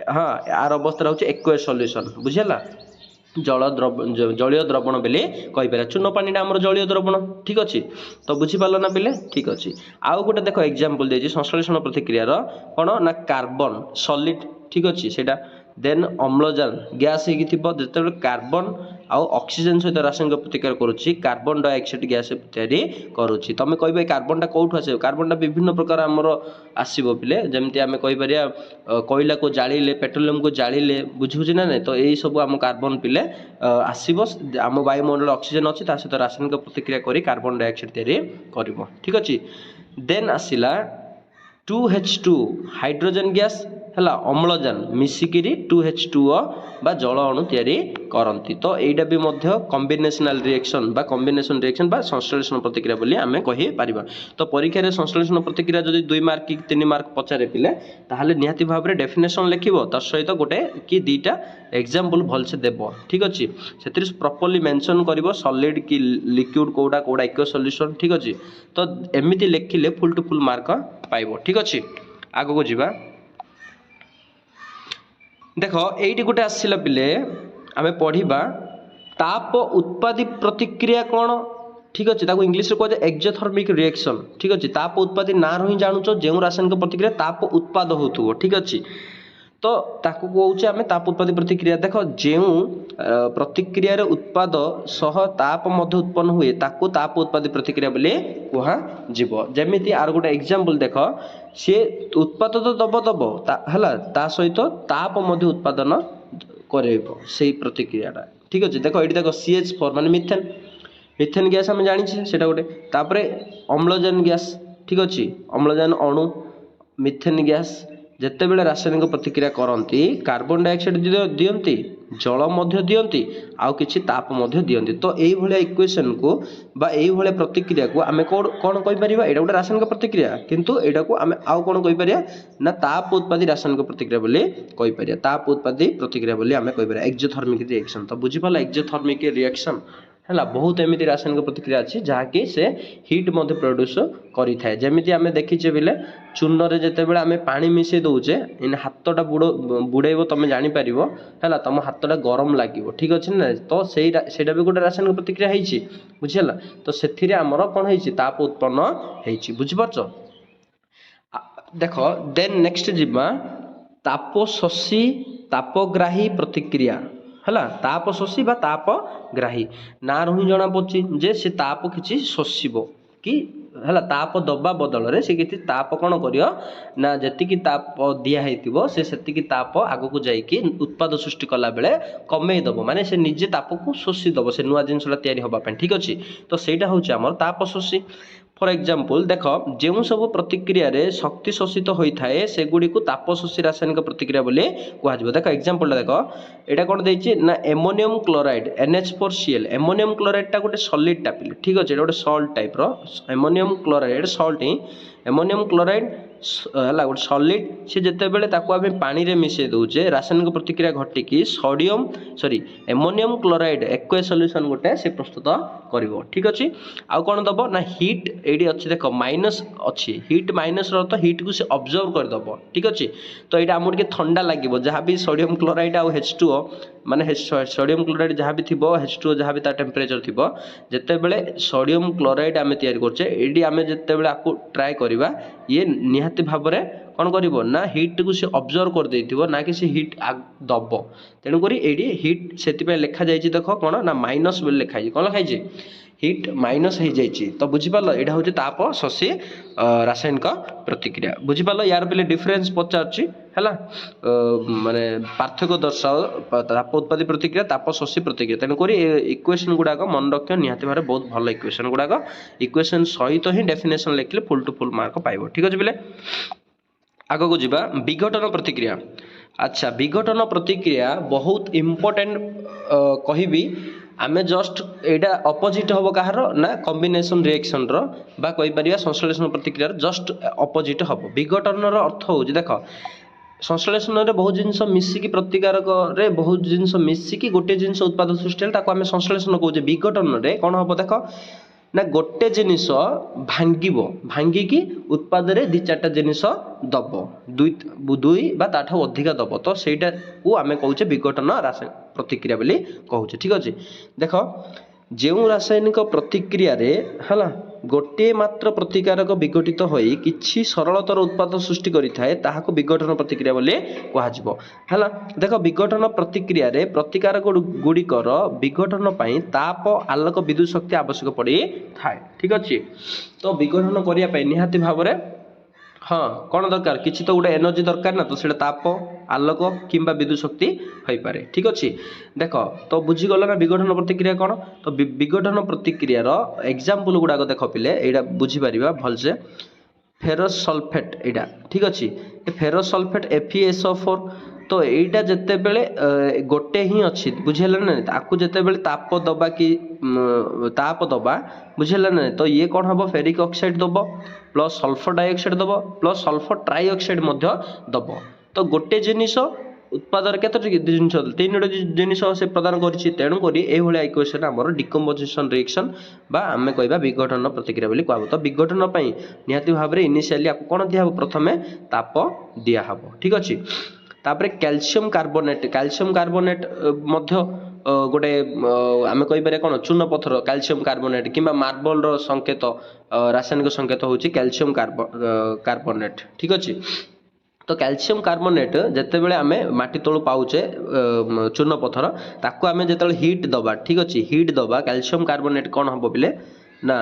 ହଁ, ଆର ଅବସ୍ଥାରେ ହେଉଛି ଏକ୍ୱେସ୍ ସଲ୍ୟୁସନ୍। ବୁଝିହେଲା? ଜଳୀୟ ଦ୍ରବଣ ବୋଲି କହିପାରିବା। ଚୂନ ପାଣିଟା ଆମର ଜଳୀୟ ଦ୍ରବଣ। ଠିକ୍ ଅଛି। ତ ବୁଝିପାରିଲ ନା ପିଲେ? ଠିକ୍ ଅଛି। ଆଉ ଗୋଟେ ଦେଖ ଏକ୍ଜାମ୍ପଲ୍ ଦେଇଛି ସଂଶ୍ଳେଷଣ ପ୍ରତିକ୍ରିୟାର, କ'ଣ ନା କାର୍ବନ ସଲିଡ୍। ଠିକ୍ ଅଛି। ସେଇଟା ଦେନ୍ ଅମ୍ଳଜାନ ଗ୍ୟାସ୍ ହେଇକି ଥିବ, ଯେତେବେଳେ କାର୍ବନ ଆଉ ଅକ୍ସିଜେନ୍ ସହିତ ରାସାୟନିକ ପ୍ରତିକ୍ରିୟା କରୁଛି କାର୍ବନ ଡାଇଅକ୍ସାଇଡ୍ ଗ୍ୟାସ୍ ତିଆରି କରୁଛି। ତୁମେ କହିବ ଏ କାର୍ବନଟା କେଉଁଠୁ ଆସିବ? କାର୍ବନଟା ବିଭିନ୍ନ ପ୍ରକାର ଆମର ଆସିବ ପିଲେ, ଯେମିତି ଆମେ କହିପାରିବା କୋଇଲାକୁ ଜାଳିଲେ, ପେଟ୍ରୋଲିୟମକୁ ଜାଳିଲେ, ବୁଝିବୁଝି ନା ନାଇଁ? ତ ଏଇସବୁ ଆମ କାର୍ବନ ପିଲେ ଆସିବ, ଆମ ବାୟୁମଣ୍ଡଳରେ ଅକ୍ସିଜେନ୍ ଅଛି, ତା ସହିତ ରାସାୟନିକ ପ୍ରତିକ୍ରିୟା କରି କାର୍ବନ ଡାଇଅକ୍ସାଇଡ୍ ତିଆରି କରିବ। ଠିକ୍ ଅଛି। ଦେନ୍ ଆସିଲା 2H2 ହାଇଡ୍ରୋଜେନ୍ ଗ୍ୟାସ୍ ହେଲା ଅମ୍ଳଜାନ ମିଶିକିରି 2H2O ବା ଜଳ ଅଣୁ ତିଆରି କରନ୍ତି। ତ ଏଇଟା ବି ମଧ୍ୟ କମ୍ବିନେସନାଲ ରିଏକ୍ସନ ବା କମ୍ବିନେସନ ରିଏକ୍ସନ ବା ସଂଶ୍ଳେଷଣ ପ୍ରତିକ୍ରିୟା ବୋଲି ଆମେ କହିପାରିବା। ତ ପରୀକ୍ଷାରେ ସଂଶ୍ଳେଷଣ ପ୍ରତିକ୍ରିୟା ଯଦି 2 ମାର୍କ କି 3 ମାର୍କ ପଚାରେ ପିଲେ ତାହେଲେ ନିହାତି ଭାବରେ ଡେଫିନେସନ ଲେଖିବ ତା ସହିତ ଗୋଟେ କି ଦୁଇଟା ଏକ୍ସାମ୍ପଲ ଭଲସେ ଦେବ। ଠିକ୍ ଅଛି, ସେଥିରେ ପ୍ରପରଲି ମେନସନ୍ କରିବ ସଲିଡ୍ କି ଲିକ୍ୱିଡ୍ କୋଉଟା କୋଉଟା ଇକ୍ୱ ସଲ୍ୟୁସନ୍। ଠିକ୍ ଅଛି, ତ ଏମିତି ଲେଖିଲେ ଫୁଲ୍ ଟୁ ଫୁଲ୍ ମାର୍କ ପାଇବ। ଠିକ୍ ଅଛି, ଆଗକୁ ଯିବା। देख ये गोटे आसला पिले आम पढ़ा ताप उत्पादी प्रतिक्रिया कौन। ठीक अच्छे इंग्लीश में कहुए एक्जोथर्मिक रिएक्शन। ठीक अच्छे, ताप उत्पादी ना ही जानूच जो रासायनिक प्रतिक्रिया ताप उत्पाद हो। ठीक अच्छे, तो ताकू कहे आम ताप उत्पादी प्रतिक्रिया। देख जो प्रतिक्रिया उत्पाद सह ताप मध्य उत्पन्न हुए ताकू ताप उत्पादी प्रतिक्रिया बोली कह। जमी आर गोटे एग्जांपल देख सी उत्पाद तो दब है सहित ताप मध्य उत्पादन कर प्रतिक्रिया। ठीक अच्छे, देख ये देख CH4 मान मिथेन। मिथेन गैस आम जानी से गोटे तापर अम्लजान गैस। ठीक अच्छे, अम्लजान अणु मिथेन गैस जिते बड़े रासायनिक प्रतिक्रिया करती कार्बन डाइऑक्साइड दियंती जल मध्य दियंती आउ किछि ताप मध्य दियंती। तो यही भलिया इक्वेशन को बा यही भलिया प्रतिक्रिया को आमे कौन कहि परिबा एटा गोटे रासायनिक प्रतिक्रिया किंतु एटा को आमे आउ कौन कहि परिया ना ताप उत्पादी रासायनिक प्रतिक्रिया बोली कहि परिया। ताप उत्पादी प्रतिक्रिया बोली आमे कहि परिया एक्जोथर्मिक रिएक्शन। तो बुझि पाला एक्जोथर्मिक रिएक्शन है बहुत एमती रासायनिक प्रतिक्रिया अच्छी जहाँकि से हिट मध्य प्रोड्यूस करि थाए। जेमिति आमे देखिचे बिले चूर्ण रे जेते बेले आमे पानी मिसै दउचे इन हाथटा बुड़ेइबो तमे जानि परिबो हैला तम हाथटा गरम लागिबो। ठीक अछि ना, तो सेटा भी गोटे रासायनिक प्रतिक्रिया हेछि बुझिला। तो सेथिरे हमर कोन हेछि ताप उत्पन्न हेछि बुझि परछो। देखो देन नेक्स्ट जिबा तापशोषी तापग्राही प्रतिक्रिया है। ताप शोषी बा तापग्राही ना ही जना पड़ी जे से ताप किसी शोषिब कि है ताप दबा बदल से किसी ताप कौन कर ना जी ताप दिखाई से ताप आग को जाकि उत्पाद सृष्टि कला बेले कमेदब माने से निजे ताप को शोषिदब से नुआ जिनसा तैयारी होगापी। ठीक अच्छे, तो सहीटा हूँ आमर ताप शोषी। फॉर एग्जांपल देख जो सब प्रतिक्रिया रे शक्ति शोषित होता है सेगुड़ी को तापशोषी रासायनिक प्रतिक्रिया बोली कह। देख एग्जांपल देख यहाँ कौन देती ना ammonium chloride NH4Cl। Ammonium chloride टा गोटे सॉलिड टा पिले। ठीक अच्छे, गोटे सॉल्ट टाइप रो एमोनियम क्लोराइड सॉल्ट ही एमोनियम क्लोराइड है गोटे सॉलिड सी जिते बेले ताकू आम पानी रे मिसई दउचे रासायनिक प्रतिक्रिया घटिकी एमोनियम क्लोराइड एक्वा सॉल्यूशन गोटे से प्रस्तुत करिवो। ठीक अच्छे, आउ कौन दब ना हिट ये अच्छे देख माइनस अच्छी हिट माइनस तो हिट को से ऑब्जर्व करदब। ठीक अच्छे, तो यहाँ आमको ठंडा लगे जहाँ भी सोडियम क्लोराइड आउ H2O माने सोडियम क्लोराइड जहाँ भी थी H2O जहाँ भी टेम्परेचर थी जिते बेले सोडियम क्लोराइड आम तैयारी करछे आम जिते बेले आपको ट्राए करवा ये निहाती भाव में कौन कर ना हिट को सी ऑब्जर्व कर देथिबो ना कि सी हिट दब। तेणुक ये हिट से लिखा जाए देख कौन ना माइनस बोली लिखाई कौन लिखाई हिट माइनस हो जाइए। तो बुझिपाल यहाँ हूँ ताप शोषी रासायनिक प्रतिक्रिया। बुझिपाल यार पे डिफरेन्स पचार है माने पार्थक्य दर्शाओ ताप उत्पादी प्रतिक्रिया ताप शोषी प्रतिक्रिया। तेणुक इक्वेशन गुड़ाक मन रख निहाती भाव बहुत भल इक्वेशन गुड़ाक इक्वेशन सहित ही डेफिनेशन लिखले फुल टू फुल मार्क पाइब। ठीक अच्छे पिले, आगक जावा विघटन प्रतिक्रिया। अच्छा, विघटन प्रतिक्रिया बहुत इम्पोर्टेंट कहबी आमे जस्ट एटा अपोजिट हम कहार ना कॉम्बिनेशन रिएक्शन रो बा कहि परिया संश्लेषण प्रतिक्रिया जस्ट अपोजिट हम। विघटन रो अर्थ हो देख संश्लेषण रे बहुत जिनस मिसिकी प्रतिकारक रे बहुत जिनस मिसिकी गोटे जिनस उत्पाद सृष्टि ताको आमे संश्लेषण कहूजे। विघटन रे कौन हम देख ना गोटे जिनिस भांगिबो भांगिकी उत्पाद रे दि चारटा जिनिस दब दुई बा ताठा अधिका दब। तो सेटा को आमे कहूचे विघटन रासायनिक प्रतिक्रिया बोली कहूचे। ठीक अच्छे, देख जो रासायनिक प्रतिक्रिया रे हला गोटे मात्र प्रतिकारक विघटित होई किछि सरलतर उत्पाद सृष्टि करि थाए ताहाको विघटन प्रतिक्रिया बोली कहाजिबो। हला देख विघटन प्रतिक्रिया रे प्रतिकारक गुड़िकर विघटन पई ताप आलोक विद्युत शक्ति आवश्यक पड़ी थाए। ठीक अच्छे, तो विघटन करिया पई निहाती भाव में हाँ कौन दरकार किसी तो गोटे एनर्जी दरकार ना, तो सीटा ताप आलोक किंबा विद्युत शक्ति हो पारे। ठीक अच्छे, देख तो बुझीगल ना विघटन प्रतिक्रिया कौन। तो विघटन प्रतिक्रिया एग्जांपल गुड़ाक देख पिले यहाँ बुझीपार भलसे फेरस सल्फेट एटा ठीक अच्छे ए फेरस सल्फेट FeSO4 तो यहीटा जिते बड़े गोटे ही अच्छी बुझेगा ना ताकू जिते बड़े ताप दबा कि ताप दबा बुझेगा ना तो ये कौन हम फेरिक ऑक्साइड दब प्लस सल्फर डाइऑक्साइड दब प्लस सल्फर ट्राइऑक्साइड दब तो गोटे जिनिस उत्पादन केतोटी जिनिस तीनोटी जिनिस से प्रदान करिछि तेणुक एभलिया इक्वेशन आमर डिकम्पोजिशन रिएक्शन बा आमे कहबा विघटन प्रतिक्रिया बोली कहबो तो विघटन पई निहाती भाव में इनिशियली आपको कोन दिया प्रथमे ताप दिया हबो ठीक अछि तापरे कैल्शियम कार्बोनेट मध्य गोटे आमे कहि पारे कोन चूर्ण पत्थर कैल्शियम कार्बोनेट किंबा मार्बल रो संकेत रासायनिक संकेत होछि कैल्शियम कार्बोनेट ठीक अछि तो कैल्शियम कार्बोनेट जिते बड़े आम माटी तलू पाऊचे चूर्ण पत्थर ताको आम जो हिट दबा ठीक अच्छे हिट दबा कैल्शियम कार्बोनेट कौन हम बोले ना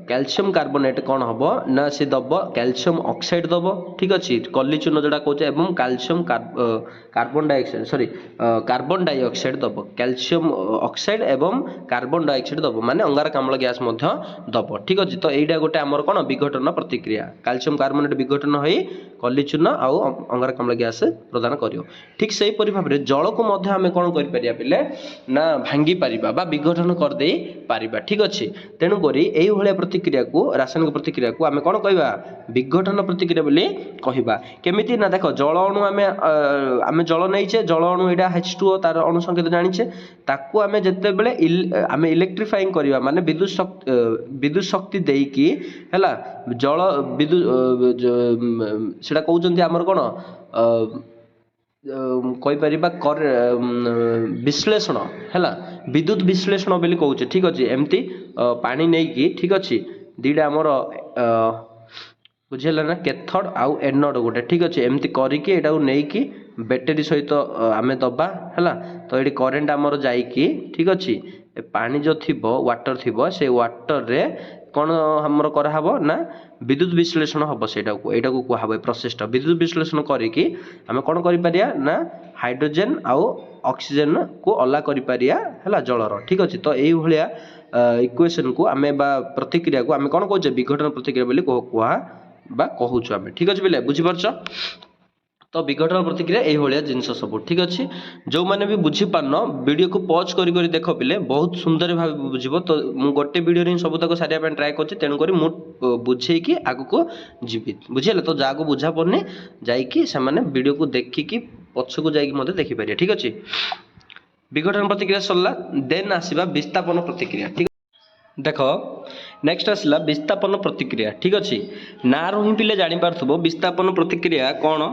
कैल्शियम कार्बोनेट कौन हम ना सी दब कैल्शियम ऑक्साइड दब ठीक अच्छे कली चूर्ण जोड़ा कहे और calcium carbon dioxide sorry carbon dioxide दब कैल्शियम ऑक्साइड एवं कार्बन डाइऑक्साइड दब माने अंगारकाम्ल गैस दब ठीक अच्छे तो यहीटा गोटे आमर कौन विघटन प्रतिक्रिया कैल्शियम कार्बोनेट विघटन हो कली चूर्ण आउ अंगारकाम्ल गैस प्रदान कर ठीक से भाव में जल को आम कौन कर ना भांगी पारिबा बा विघटन करदे पारिबा ठीक अच्छे तेणुक यही प्रतिक्रिया को रासायनिक प्रतिक्रिया को आम कौन कहवा विघटन प्रतिक्रिया बोली कहवा केमिति ना देख जल अणु आम जल नहींचे जल अणु यहाँ H2O तार अणु संकेत जानीचे ताकू आम जिते बड़े आम इलेक्ट्रिफाइंग करवा माने विद्युत शक्ति देकी है जल विद्युत सेटा कहते आमर कौन कहीपर विश्लेषण है विद्युत विश्लेषण बोली कहूचे ठीक अच्छे एमती पानी नहीं कि ठीक अच्छे दीटा आमर बुझेगा ना कैथोड आउ एनोड गोटे ठीक अच्छे एमती करके एटा नहीं कि बैटेरी सहित आम दबा है तो ये करेन्ट आमर जाइकी ठीक अच्छे पानी जो थी वाटर थी से वाटर रे कौन हमर कराहब ना विद्युत विश्लेषण हम सेटा को कहब प्रोसेसटा विद्युत विश्लेषण करके आम कौन करिपारिया ना हाइड्रोजेन आउ ऑक्सीजन को अला करिपारिया है जलर ठीक अच्छे तो यही भाया इक्वेशन को आम प्रतिक्रिया को आम कौन कहे विघटन प्रतिक्रिया बोली कहूँ आम ठीक अच्छे बोले बुझीपार तो विघटन प्रतिक्रिया यही जिनस सब ठीक अच्छे जो मैंने भी बुझी पारन वीडियो को पॉज करी देख पिले बहुत सुंदर भाव बुझब तो मु गोटे वीडियो रे सब तक सारिया ट्राए कर तेणुक बुझे कि आग को जीवी बुझे तो जहाँ को बुझा पड़नी जाने वीडियो को देखिकी पछ को जाकि देखिपारे ठीक अच्छे विघटन प्रतिक्रिया सरला देन आसवा विस्थापन प्रतिक्रिया ठीक देख नेक्स्ट आसला विस्थापन प्रतिक्रिया ठीक अच्छे ना रू ही पिले जापार विस्थापन प्रतिक्रिया कौन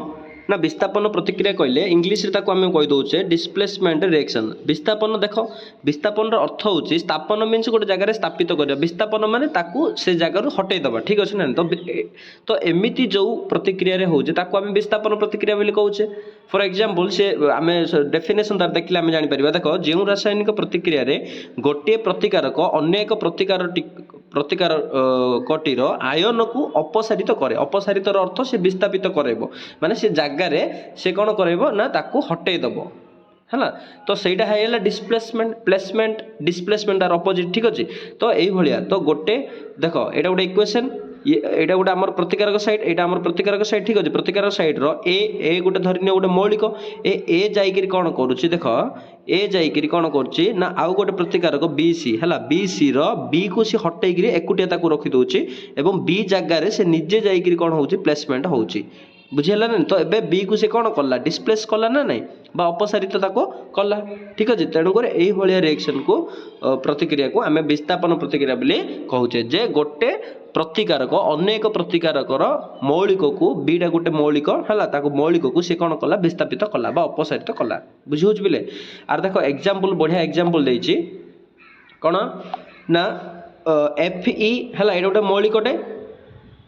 ना विस्थापन प्रतिक्रिया कहले इंग्लीश रे आम कहीदे डिस्प्लेसमेंट रिएक्शन विस्थापन देख विस्थापन अर्थ हूँ स्थापन मीन्स गोटे जगह स्थापित कर विस्थापन माने ताकू से जगार हटई दबा ठीक अच्छे ना तो एमती जो प्रतिक्रिया हो आम विस्थापन प्रतिक्रिया बोली कहूचे फॉर एग्जांपल से आम डेफिनेशन तार देखले आम जापर देख जो रासायनिक प्रतिक्रिया रे गोटे प्रतिकारक अन्य एक प्रतिकार कटीर आयन को अपसारित करे अपसारित अर्थ से विस्थापित करेबो माने से जगार से कौन कर ना ताकू हटई दब है तो सहीटा है डिस्प्लेसमेंट प्लेसमेंट डिस्प्लेसमेंट तार अपोजिट ठीक अच्छे तो यही तो गोटे देख यहाँ गोटे इक्वेशन यहाँ गोटे आम प्रतिकारक साइड यहाँ आम प्रतिकारक साइड ठीक अच्छे प्रतिकारक साइड ए गोटे धरनी गोटे मौलिक ए जाइए कौन करुच्ची देख ए जाइए कौन करुच्ची ना आउ गोटे प्रतिकारक BC है BC बी को सी हटैक एकुटिया रखिदे और बी जगार से निजे जाइए कौन हो प्लेसमेंट हो बुझेगा ना तो एबे बी को से कौन कला डिस्प्लेस कला ना नहीं बा अपसारित कला ठीक अच्छे तेणुक यही रिएक्शन को प्रतिक्रिया को आम विस्थापन प्रतिक्रिया बोली कहूचे जे गोटे प्रतिकारक अन्य एक प्रतिकारकर मौलिक को बीटा गोटे मौलिक है मौलिक को सी कौन कला विस्थापित कला बा अपसारित कला बुझे बोले आर देख एग्जांपल बढ़िया एग्जांपल देछि कौन ना Fe है ये गोटे मौलिकटे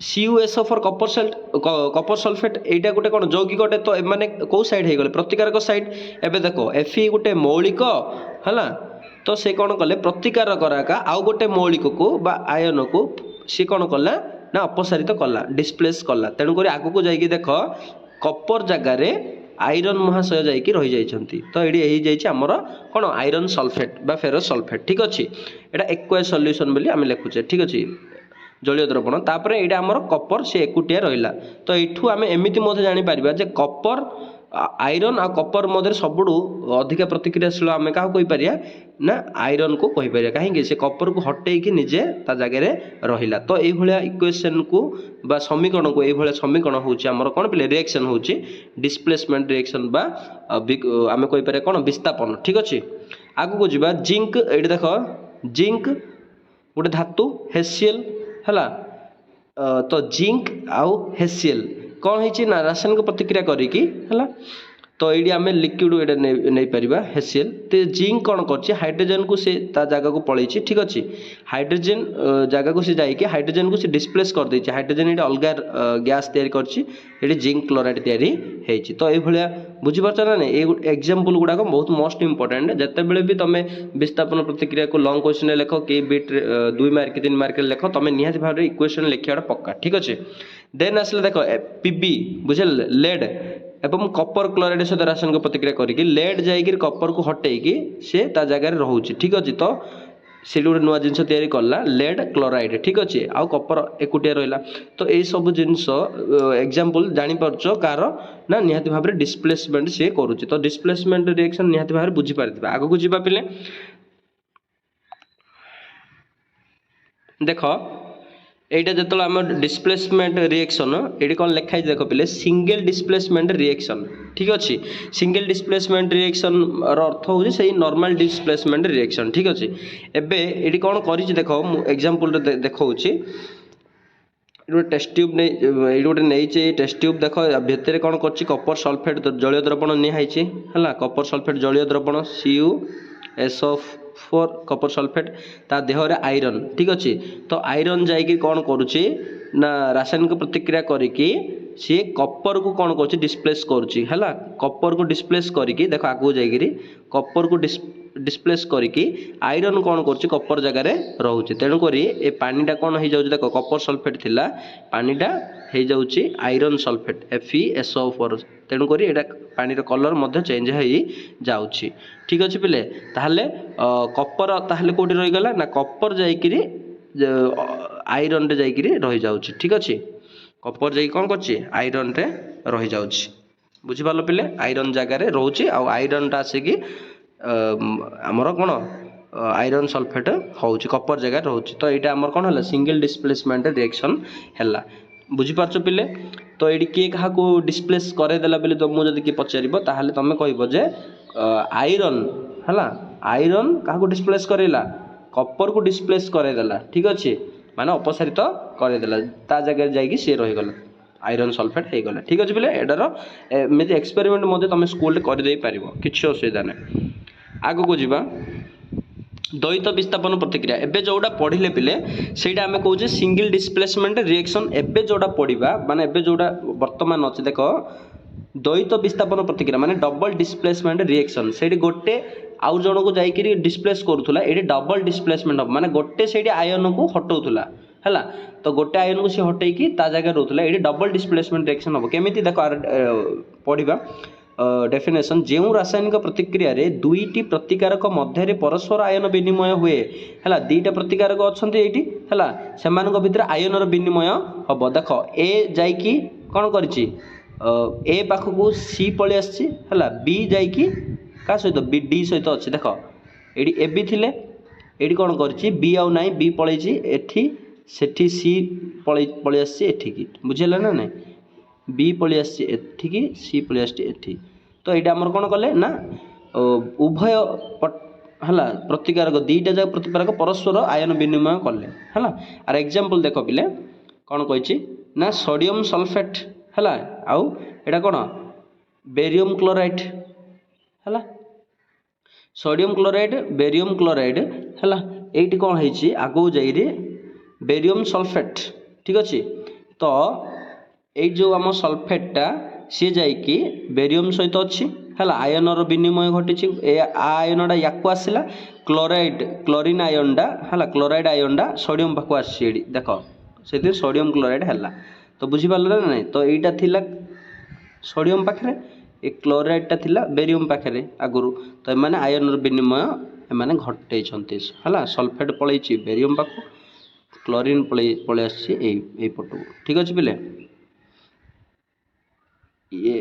CuSO फॉर कपर सल्फेट एटा गोटे कौन यौगिकटे तो माने कौ साइड हो गले प्रतिकारक साइड एबे देखो Fe गोटे मौलिक है तो से कौन कले प्रतिकारक आउ गोटे मौलिक को बा आयन को सी कौन कला ना अपसारित कला डिस्प्लेस कला तेणुक आग को जाइए देख कपर जगार आयरन महाशय जाइए रही जाइछंती तो ये आमर कौन आयरन सल्फेट बा फेरस सल्फेट ठीक अच्छे यहाँ एक्वायस सॉल्यूशन बोली आम लिखुचे ठीक अच्छे जलीय द्रवण तापर ये आमर कपर से एकुटिया रहा तो यू आम एमती जापर जे कपर आयरन आ कपर मध्य सबुठ अधिका प्रतिक्रियाशील आम क्या कहीपर ना आयरन को कहीपर कहीं से कपर को हटेकी निजे ता जगह रहा तो ये इक्वेशन को बा समीकरण को ये समीकरण होमर कौन पे रिएक्शन हो डिस्प्लेसमेंट रिएक्शन बा आम कहीपर कौन विस्थापन ठीक अच्छे आगू को जावा जिंक ये देख जिंक गोटे धातु हेसिएल है तो जिंक आउ हेसिएल कौन है ना रासायनिक प्रतिक्रिया करिकी है तो ये आम लिक्विड ये नहीं पार हेसिएल तो जिंक कौन कर हाइड्रोजन को से जगह को पलैी ठीक अच्छे हाइड्रोजन जगह को सी जाकि हाइड्रोजन को सी डिस्प्लेस कर देछि हाइड्रोजन ये अलग गैस तैयारी कर जिंक क्लोराइड तैयारी होती तो ये बुझीपार ना नहीं ये एग्जांपल गुड़ाक बहुत मोस्ट इंपोर्टेंट जिते बड़े भी तुम विस्थापन प्रतिक्रिया को लंग क्वेश्चन लेख कि बिट 2 मार्क 3 मार्क लेख तुम निहाती भाव में इक्वेशन लिखा पक्का ठीक अच्छे देन आसले देख पीबी बुझे लेड एवं कपर क्लोराइड सहित रासायनिक प्रतिक्रिया करिकी लेड जाइए कपर को हटेकी से जगह रोचे ठीक अच्छे तो से गोटे नुआ जिन तैयारी कला लेड क्लोराइड ठीक अच्छे आउ कपर एकुटिया रहा तो यही सब जिनस एग्जांपल जापर कार ना निहाती भाव में डिस्प्लेसमेंट सी करुच्चे तो डिस्प्लेसमेंट रिएक्शन निहाती भाव में बुझीपारे आग को जावा पे देख এইটা যেতলে আমার ডিসপ্লেসমেন্ট রিएक्शन এটি কোন লেখা আছে দেখো পিলে সিঙ্গেল ডিসপ্লেসমেন্ট রিएक्शन ঠিক আছে সিঙ্গেল ডিসপ্লেসমেন্ট রিएक्शन র অর্থ হচ্ছে সেই নরমাল ডিসপ্লেসমেন্ট রিएक्शन ঠিক আছে এবে এটি কোন করিছি দেখো মু एग्जांपल দেখাউছি এটি টেস্ট টিউব নেই এটি গোটে নেইছে টেস্ট টিউব দেখো ভিতরে কোন করছি কপার সলফেট জলীয় দ্রবণ নিহাইছে হলা কপার সলফেট জলীয় দ্রবণ CuSO4 कपर सल्फेट ता देहर आयरन ठीक अच्छे तो आयरन जाइए कौन करुच्ची ना रासायनिक प्रतिक्रिया करिकी सी कपर को कौन कर डिस्प्लेस करुच्ची है कपर को डिस्प्लेस करिकी देखो आगू जाइए कपर को डिस्प्लेस करिकी आयरन कौन कर कपर जगार रोचे तेणुक ये पानीटा कौन हो जाए देख कपर सल्फेट थिला पानीटा हो जाऊँगी आयरन सल्फेट FeSO4 तेणुक यहाँ पानी कलर चेंज हो जाऊँगी ठीक अच्छे पिले ताहले कपर ताहले कोटी रहीगला ना कपर जाइए आयरन रे जाइए रही जाऊँगी ठीक अच्छे कपर जा कौन कर आयरन रे रही जाऊँगी बुझीपार पिले आयरन जगार रोचे आयरन टा आसिकी आमर कौन आयरन सल्फेट हो कपर जगह रोचे तो यहाँ आमर कौन है सिंगल डिस्प्लेसमेंट रिएक्शन है बुझीपार पिले तो ये किए क्या डिस्प्लेस करदेला बेले तो मुझे किए पचार ताहले तुम कह आयरन है आयरन क्या डिस्प्लेस करेला कपर को डिस्प्लेस करदेला ठीक अच्छे माने अपसारित करदेला ता जगह जाइए सी रहीगला आयरन सल्फेट हो गला ठीक अच्छे बोले एटार एमती एक्सपेरिमेंट तुम स्कूल करदे पार किसी असुविधा ना आग को जावा द्वैत विस्थापन प्रतिक्रिया एबे जोड़ा पढ़िले पिले सेटा आमे कहूचे सिंगल डिस्प्लेसमेंट रिएक्शन एबे जोड़ा पढ़िबा माने एबे जोड़ा वर्तमान अछि देखो द्वैत विस्थापन प्रतिक्रिया माने डबल डिस्प्लेसमेंट रिएक्शन सेठी गोटे आउ जण को जाई कि डिस्प्लेस करूथुला एठी डबल डिस्प्लेसमेंट हो माने गोटे सेठी आयन को हटौथुला हैला तो गोटे आयन को से हटै कि ता जगह रहउथुला एठी डबल डिस्प्लेसमेंट रिएक्शन हो केमिति देखो पढ़िबा डेफिनेशन जो रासायनिक प्रतिक्रिया रे दुईटी प्रतिकारक मध्य परस्पर आयन विनिमय हुए है दुईटा प्रतिकारक अच्छा है से भितर आयन विनिमय हम देख ए जाइकी कौन कर ए पाखक सी पलि आसी बी जाइकी क्या सहित बी डी सहित अच्छे देख ये ए बी थिले ये कौन कर बी आउ ना बी पलैची एठी सेठी सी पलि आसी एठिकी बुझेगा ना नहीं बी पलि आसी एठिकी सी पलि आसी एठी तो ये आमर कौन कले ना उभय है प्रतिकारक दुईटा जाक प्रतिकारक परस्पर आयन विनिमय कले है आर एग्जांपल देख पिले कौन कही ना सोडियम सल्फेट है आउ एटा कौन बेरियम क्लोराइड है सोडियम क्लोराइड बेरियम क्लोराइड है ये कौन है आगू जाइए बेरियम सल्फेट ठीक अच्छे तो ये जो आम सल्फेटा सी जाइए बेरियम सहित अच्छी है आयन विनिमय घटी आयनटा या आसला क्लोराइड क्लोरीन आयनटा है क्लोराइड आयनटा सोडियम पाक आस देख से सोडियम क्लोराइड है तो बुझीपार ना नहीं तो यहाँ थिला सोडियम पाखे ये क्लोराइडटा थिला बेरियम पाखे आगुरी तो एमाने आयन विनिमय एमाने घटे है सल्फेट पलैची बेरियम पाक क्लोरीन पलि आसी पटू ठीक अच्छे पिले ये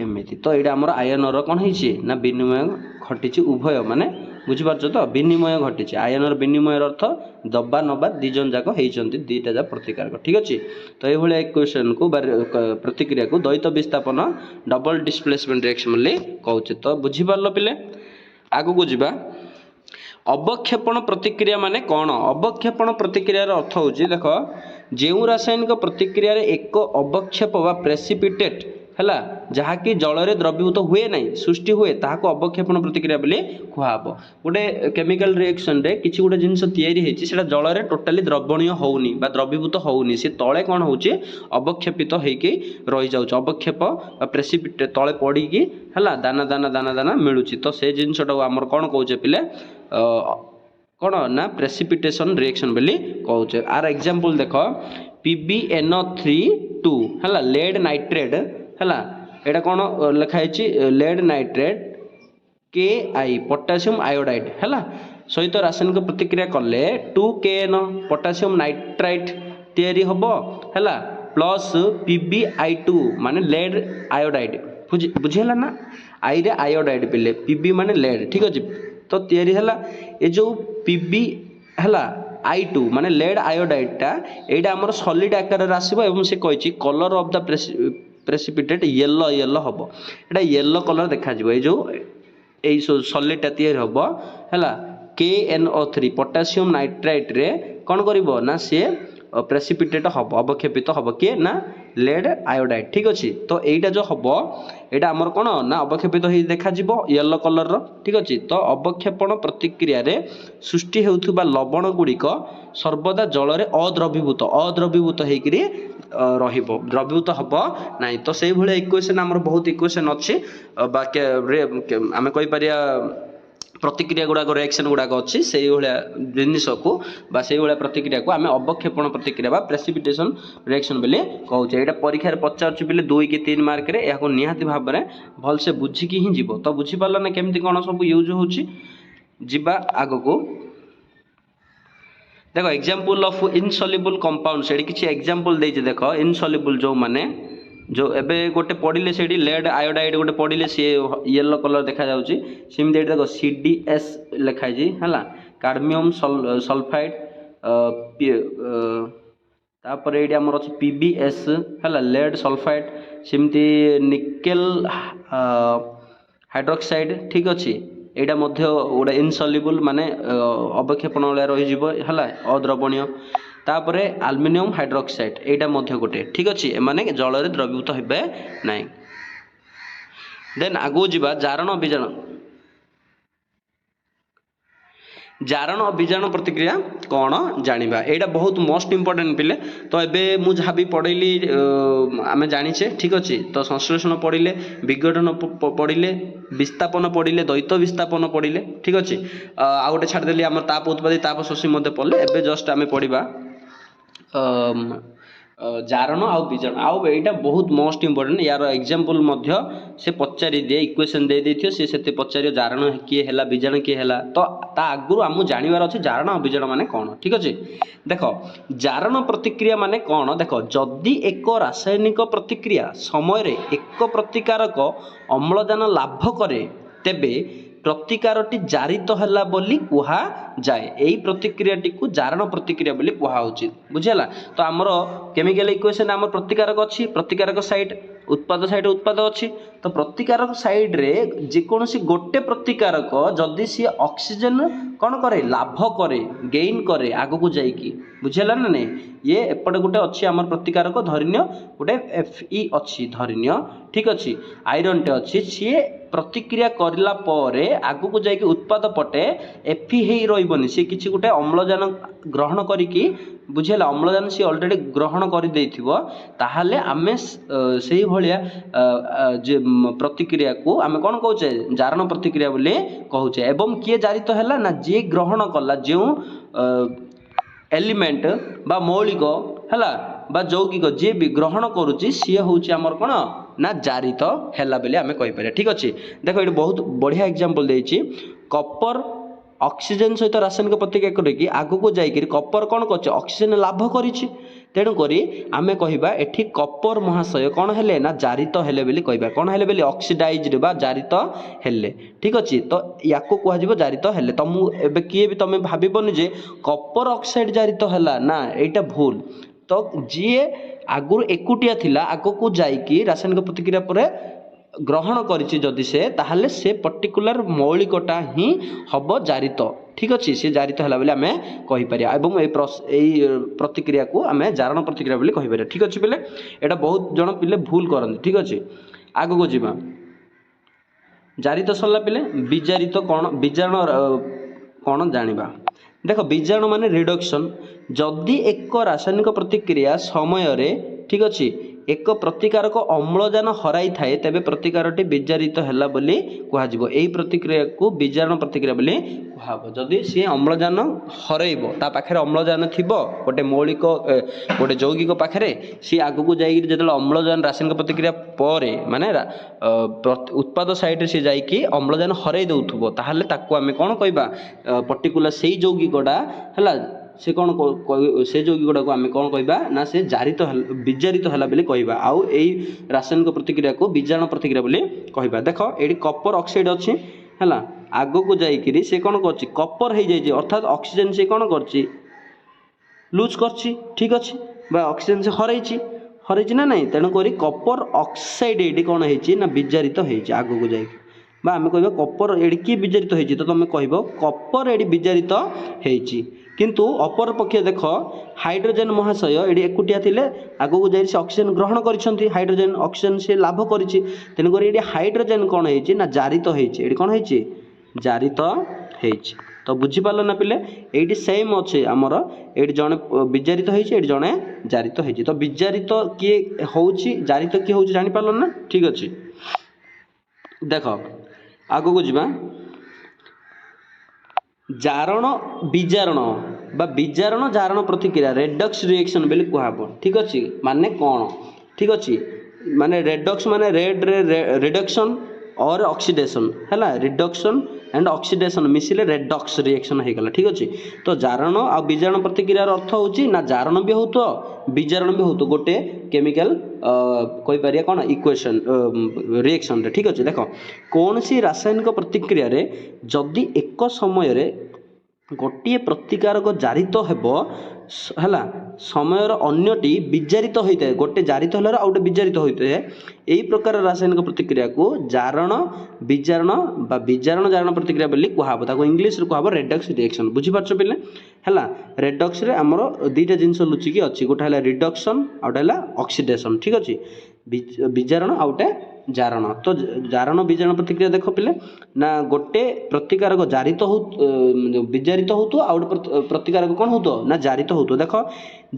एमती तो यहाँ आमर आयनर कौन है विनिमय घटी उभय माने बुझीपार तो विनिमय घटी आयनर विनिमय अर्थ दबा नबा दिजन जाक होती दुईटा जा प्रतिकारक ठीक अच्छे तो ये इक्वेशन को प्रतिक्रिया को द्वैत विस्थापन डबल डिस्प्लेसमेंट रिएक्शन बोली कहूचे तो बुझीपार पिले आगू को जीवा अवक्षेपण प्रतिक्रिया माने कौन अवक्षेपण प्रतिक्रियार अर्थ हूँ देख जो रासायनिक प्रतिक्रिया एक अवक्षेप व प्रेसिपिटेट है जहाँकि जल में द्रवीभूत हुए ना सृष्टि हुए ताको अवक्षेपण प्रतिक्रिया बोली कहब गोटे केमिकल रिएक्शन रे किसी गोटे जिनस तैयारी से जल में टोटाली द्रवणीय होनी द्रवीभूत होनी सी तले कौन हो अवक्षेपित होगी रही जाऊँ अवक्षेप प्रेसिपिटेट तले पड़ी है दाना दाना दाना दाना मिलूँ तो से जिनसटा आमर कौन कहे पिले कौन ना प्रेसिपिटेशन रिएक्शन बोली कहे आर एग्जांपल देख PbNO3 है लेड नाइट्रेट है यहाँ कौन लिखाई lead nitrate KI potassium iodide है सहित रासायनिक प्रतिक्रिया कले 2KN पोटासियम नाइट्राइट तैयारी हम है प्लस PbI2 माने लेड आयोडाइड बुझेगा ना आई रे आयोडाइड पिले Pb माने लेड ठीक अच्छे तो तैयारी है ये जो Pb है I2 माने लेड आयोडाइडटा यहाँ आमर सॉलिड आकार आसो से कही colour of the precipitate yellow yellow हम यहाँ येलो कलर देखा ये जो यही सॉलिडटा तैयारी हम है KNO3 पोटासियम नाइट्राइट रे कौन करिवो ना सी प्रेसिपिटेट हम अवक्षेपित हम किए ना लेड आयोडाइड ठीक अच्छे तो यहीटा जो हम यहाँ आमर कौन ना अवक्षेपित हो देखा येलो कलर ठीक अच्छे तो अवक्षेपण प्रतिक्रिया रे सृष्टि होउथुबा लवण गुड़िक सर्वदा जल में अद्रवीभूत होकर रहिबो द्रवीभूत हम ना तो से भाया इक्वेशन आमर बहुत इक्वेशन अच्छी आम कहीपर प्रतिक्रिया गुड़ाक रिएक्शन गुड़ाक अच्छी से जिनस को से प्रतिक्रिया को आम अवक्षेपण प्रतिक्रिया प्रेसिपिटेशन रिएक्शन बोली कहूचे यहाँ परीक्षा पचार बोले 2 कि 3 मार्क यहाँ निहाती भाव में भलसे बुझिकी ही जीव तो बुझीपार ना केमती कौन सब यूज होगा आग को देख एग्जांपल ऑफ इनसॉल्युबल कंपाउंड्स ये किसी एग्जांपल देख इनसॉल्युबल जो माने जो एबे गोटे पढ़िले से लेड आयोडाइड गोटे पढ़िले सी येलो कलर देखा जाउची सिमती देख CDS लिखाई है कार्डमियम सल्फाइड तापर ये आमर अच्छे PbS है लेड सल्फाइड सिमती निकेल हाइड्रोक्साइड ठीक अच्छे यहाँ गोटे इनसल्युबल माने अवक्षेपण वाला रही है अद्रवणीय तापरे आल्युमिनियम हाइड्रोक्साइड यहाँ गोटे ठीक अच्छे माने जल में द्रवीभूत हे ना देन आगू जावा जारण अभिजाण प्रतिक्रिया कौन जानिबा यहाँ बहुत मोस्ट इंपोर्टेंट पिले तो एबे मु जहाँ भी पढ़ेली आम जाचे ठीक अच्छे तो संश्लेषण पढ़िले विघटन पढ़िले विस्थापन पढ़िले द्वैत विस्थापन पढ़िले ठीक अच्छे आउ गोटे छाड़देली आम ताप उत्पादी ताप शोषी पढ़ले एबे जस्ट आम पढ़ा जारण आउ बीजाण आउ यहाँ बहुत मोस्ट इंपोर्टेंट यार एग्जांपल से पचारि दिए इक्वेशन दे देथियो से पचार जारण किए है बीजाण किए है तो ता आगु आम जानवर अच्छे जारण और बीजाण माने कौन ठीक अच्छे देख जारण प्रतिक्रिया माने कौन देख जदि एक रासायनिक प्रतिक्रिया समय एक प्रतिकारक अम्लजान लाभ करे तेबे प्रतिकारटी जारित है बोली कहा जाए यही प्रतिक्रियाटी को जारण प्रतिक्रिया बोली कहुच्छी बुझेगा तो आमर केमिकल इक्वेशन आम प्रतिकारक अच्छी प्रतिकारक साइड उत्पाद अच्छी तो प्रतिकारक साइड रे जेकोसी गोटे प्रतिकारक जदि सी ऑक्सीजन कौन करे लाभ करे गेन करे आग को जाइकी बुझेगा ना नहीं ये एपटे गोटे अच्छी आम प्रतिकारक धरिन्य गोटे Fe अच्छी धरिन्य ठीक अच्छी आयरन टे अच्छी सी प्रतिक्रिया करला परे आगु को जाइए उत्पाद पटे एफी ही रही सी किसी गोटे अम्लजान ग्रहण करिकी बुझेगा अम्लजान सी ऑलरेडी ग्रहण कर देथिबो ताहाले आमे सेही भलिया प्रतिक्रिया को आमे कोन कहूचे जारण प्रतिक्रिया बोले कहूचे एवं किए जारित तो हैला ना जे ग्रहण कला जो एलिमेंट बा मौलिक हैला बा यौगिक जे भी ग्रहण करुची सी होउची हमर कोन ना जारित हैला बेले आमे कहि पारे ठीक अछि देखो ये बहुत बढ़िया एग्जांपल देछि कॉपर ଅକ୍ସିଜେନ୍ ସହିତ ରାସାୟନିକ ପ୍ରତିକ୍ରିୟା କରିକି ଆଗକୁ ଯାଇକରି କପର କ'ଣ କରୁଛି ଅକ୍ସିଜେନ୍ ଲାଭ କରିଛି। ତେଣୁକରି ଆମେ କହିବା ଏଠି କପର ମହାଶୟ କ'ଣ ହେଲେ ନା ଜାରିତ ହେଲେ ବୋଲି କହିବା। କ'ଣ ହେଲେ ବୋଲି ଅକ୍ସିଡାଇଜ୍ଡ ବା ଜାରିତ ହେଲେ। ଠିକ୍ ଅଛି, ତ ୟାକୁ କୁହାଯିବ ଜାରିତ ହେଲେ। ତ ମୁଁ ଏବେ କିଏ ବି ତମେ ଭାବିବନି ଯେ କପର ଅକ୍ସାଇଡ୍ ଜାରିତ ହେଲା, ନା ଏଇଟା ଭୁଲ। ତ ଯିଏ ଆଗରୁ ଏକୁଟିଆ ଥିଲା ଆଗକୁ ଯାଇକି ରାସାୟନିକ ପ୍ରତିକ୍ରିୟା ପରେ ଗ୍ରହଣ କରିଛି ଯଦି ସେ, ତାହେଲେ ସେ ପର୍ଟିକୁଲାର ମୌଳିକଟା ହିଁ ହବ ଜାରିତ। ଠିକ୍ ଅଛି, ସେ ଜାରିତ ହେଲା ବୋଲି ଆମେ କହିପାରିବା ଏବଂ ଏଇ ପ୍ରତିକ୍ରିୟାକୁ ଆମେ ଜାରଣ ପ୍ରତିକ୍ରିୟା ବୋଲି କହିପାରିବା। ଠିକ୍ ଅଛି ପିଲେ, ଏଇଟା ବହୁତ ଜଣ ପିଲେ ଭୁଲ କରନ୍ତି। ଠିକ୍ ଅଛି, ଆଗକୁ ଯିବା। ଜାରିତ ସରିଲା ପିଲେ, ବିଜାରିତ କ'ଣ, ବିଜାରଣ କ'ଣ ଜାଣିବା। ଦେଖ, ବିଜାରଣ ମାନେ ରିଡକ୍ସନ୍। ଯଦି ଏକ ରାସାୟନିକ ପ୍ରତିକ୍ରିୟା ସମୟରେ, ଠିକ୍ ଅଛି, ଏକ ପ୍ରତିକାରକ ଅମ୍ଳଜାନ ହରାଇଥାଏ ତେବେ ପ୍ରତିକାରଟି ବିଜାରିତ ହେଲା ବୋଲି କୁହାଯିବ। ଏହି ପ୍ରତିକ୍ରିୟାକୁ ବିଜାରଣ ପ୍ରତିକ୍ରିୟା ବୋଲି କୁହାଯିବ। ଯଦି ସିଏ ଅମ୍ଳଜାନ ହରାଇବ, ତା ପାଖରେ ଅମ୍ଳଜାନ ଥିବ ଗୋଟେ ମୌଳିକ ଗୋଟେ ଯୌଗିକ ପାଖରେ, ସିଏ ଆଗକୁ ଯାଇକି ଯେତେବେଳେ ଅମ୍ଳଜାନ ରାସାୟନିକ ପ୍ରତିକ୍ରିୟା ପରେ ମାନେ ଉତ୍ପାଦ ସାଇଡ଼ରେ ସିଏ ଯାଇକି ଅମ୍ଳଜାନ ହରାଇ ଦେଉଥିବ, ତାହେଲେ ତାକୁ ଆମେ କ'ଣ କହିବା, ପର୍ଟିକୁଲାର ସେଇ ଯୌଗିକଟା ହେଲା, ସେ କ'ଣ ସେ ଯୌଗିକଟାକୁ ଆମେ କ'ଣ କହିବା ନା ସେ ବିଜାରିତ ହେଲା ବୋଲି କହିବା। ଆଉ ଏଇ ରାସାୟନିକ ପ୍ରତିକ୍ରିୟାକୁ ବିଜାରଣ ପ୍ରତିକ୍ରିୟା ବୋଲି କହିବା। ଦେଖ, ଏଇଠି କପର ଅକ୍ସାଇଡ୍ ଅଛି ହେଲା, ଆଗକୁ ଯାଇକିରି ସେ କ'ଣ କରୁଛି କପର ହେଇଯାଇଛି, ଅର୍ଥାତ୍ ଅକ୍ସିଜେନ୍ ସେ କ'ଣ କରୁଛି ଲୁଜ୍ କରିଛି। ଠିକ୍ ଅଛି, ବା ଅକ୍ସିଜେନ୍ ସେ ହରାଇଛି ନା ନାହିଁ। ତେଣୁକରି କପର ଅକ୍ସାଇଡ୍ ଏଇଠି କ'ଣ ହେଇଛି ନା ବିଜାରିତ ହେଇଛି ଆଗକୁ ଯାଇକି। ବା ଆମେ କହିବା କପର ଏଇଠି କିଏ ବିଜାରିତ ହେଇଛି, ତ ତମେ କହିବ କପର ଏଇଠି ବିଜାରିତ ହେଇଛି। କିନ୍ତୁ ଅପରପକ୍ଷେ ଦେଖ, ହାଇଡ୍ରୋଜେନ୍ ମହାଶୟ ଏଠି ଏକୁଟିଆ ଥିଲେ ଆଗକୁ ଯାଇ ସେ ଅକ୍ସିଜେନ୍ ଗ୍ରହଣ କରିଛନ୍ତି, ହାଇଡ୍ରୋଜେନ୍ ଅକ୍ସିଜେନ୍ ସେ ଲାଭ କରିଛି। ତେଣୁକରି ଏଠି ହାଇଡ୍ରୋଜେନ୍ କ'ଣ ହେଇଛି ନା ଜାରିତ ହେଇଛି। ଏଠି କ'ଣ ହେଇଛି ଜାରିତ ହେଇଛି। ତ ବୁଝିପାରିଲ ନା ପିଲେ, ଏଇଠି ସେମ୍ ଅଛି ଆମର, ଏଇଠି ଜଣେ ବିଜାରିତ ହେଇଛି, ଏଇଠି ଜଣେ ଜାରିତ ହେଇଛି। ତ ବିଜାରିତ କିଏ ହେଉଛି, ଜାରିତ କିଏ ହେଉଛି ଜାଣିପାରିଲ ନା। ଠିକ୍ ଅଛି, ଦେଖ ଆଗକୁ ଯିବା। ଜାରଣ ବିଜାରଣ ବା ବିଜାରଣ ଜାରଣ ପ୍ରତିକ୍ରିୟା ରେଡକ୍ସ ରିଏକ୍ସନ୍ ବୋଲି କୁହାହବ। ଠିକ୍ ଅଛି, ମାନେ କ'ଣ, ଠିକ୍ ଅଛି, ମାନେ ରେଡକ୍ସ ମାନେ ରେଡ୍ରେ ରିଡକ୍ସନ୍ ଅର୍ ଅକ୍ସିଡେସନ୍ ହେଲା, reduction and oxidation मिसिले Redux reaction हो गला। ठीक अच्छे, तो जारण आ विजारण प्रतिक्रियार अर्थ होची ना जारण भी हो तो विजारण भी हो तो गोटे केमिकल कोई पारिया कौन इक्वेशन रिएक्शन रे। ठीक अच्छे, देख कौन सी रासायनिक प्रतिक्रिया रे जदि एक समय रे गोटे प्रतिकारक जारित हेबो है समयर अन्यटी विजारित होता है, गोटे जारित है आउ गोटे विजारित होता है। यही प्रकार रासायनिक प्रतिक्रिया को जारण विजारण बा विजारण जारण प्रतिक्रिया बोली कहब, ताको इंग्लिश रे कहब रेडक्स रिएक्शन। बुझी पारछ पिले हैला, रेडक्स रे हमर दुईटा जिंस लुचिकी अछि, गोटे है रिडक्शन आउटा है ऑक्सीडेशन। ठीक अछि, विजारण आउटे जारण। तो जारण विजारण प्रतिक्रिया देख पिले ना गोटे प्रतिकारक जारित हो विजारित हो तो आउ प्रतिकारक कौन हो तो ना जारित हो तो। देख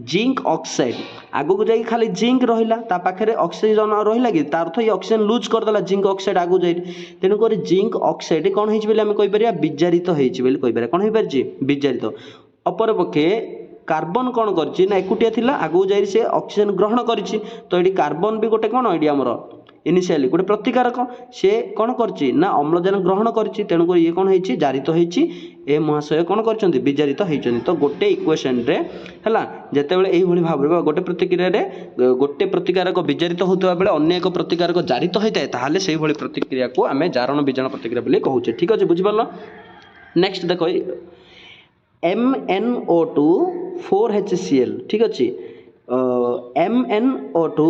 जिंक ऑक्साइड आगु को जाई खाली जिंक रहिला, ता पाखरे ऑक्सीजन रहिला कि तार अर्थ ये ऑक्सीजन लूज कर देला, जिंक ऑक्साइड आगु जाई। तेनु करी जिंक ऑक्साइड कौन हेछि बेले हम कहि परिया विजारित हेछि बेले कहि परिया, कौन हेइ परछि विजारित। अपर पक्षे कार्बन कौन करछि ना एकुटिया थिला आगु जाई से ऑक्सीजन ग्रहण करिछि, तो एडी कार्बन भी गोटे कौन एडी हमर इनिशियली गोटे प्रतिकारक से कौन करछि ना अम्लजान ग्रहण करछि, तेणु ये कौन हेछि जारित हेछि। ए महाशय कौन करछन्ति विजारित हेछन्ति। तो गोटे इक्वेशन रे हला जेतेबेले एही भली भाबरे गोटे प्रतिक्रिया रे गोटे प्रतिकारक विजारित होतबा बेले अन्य एक प्रतिकारक जारित होइताय, ताहाले सेही भली प्रतिक्रिया को आमे जारण विजारण प्रतिक्रिया बोली कहूचे। ठीक अछि, बुझि परलो। नेक्स्ट देखो MnO2 4HCl। ठीक अछि, MnO2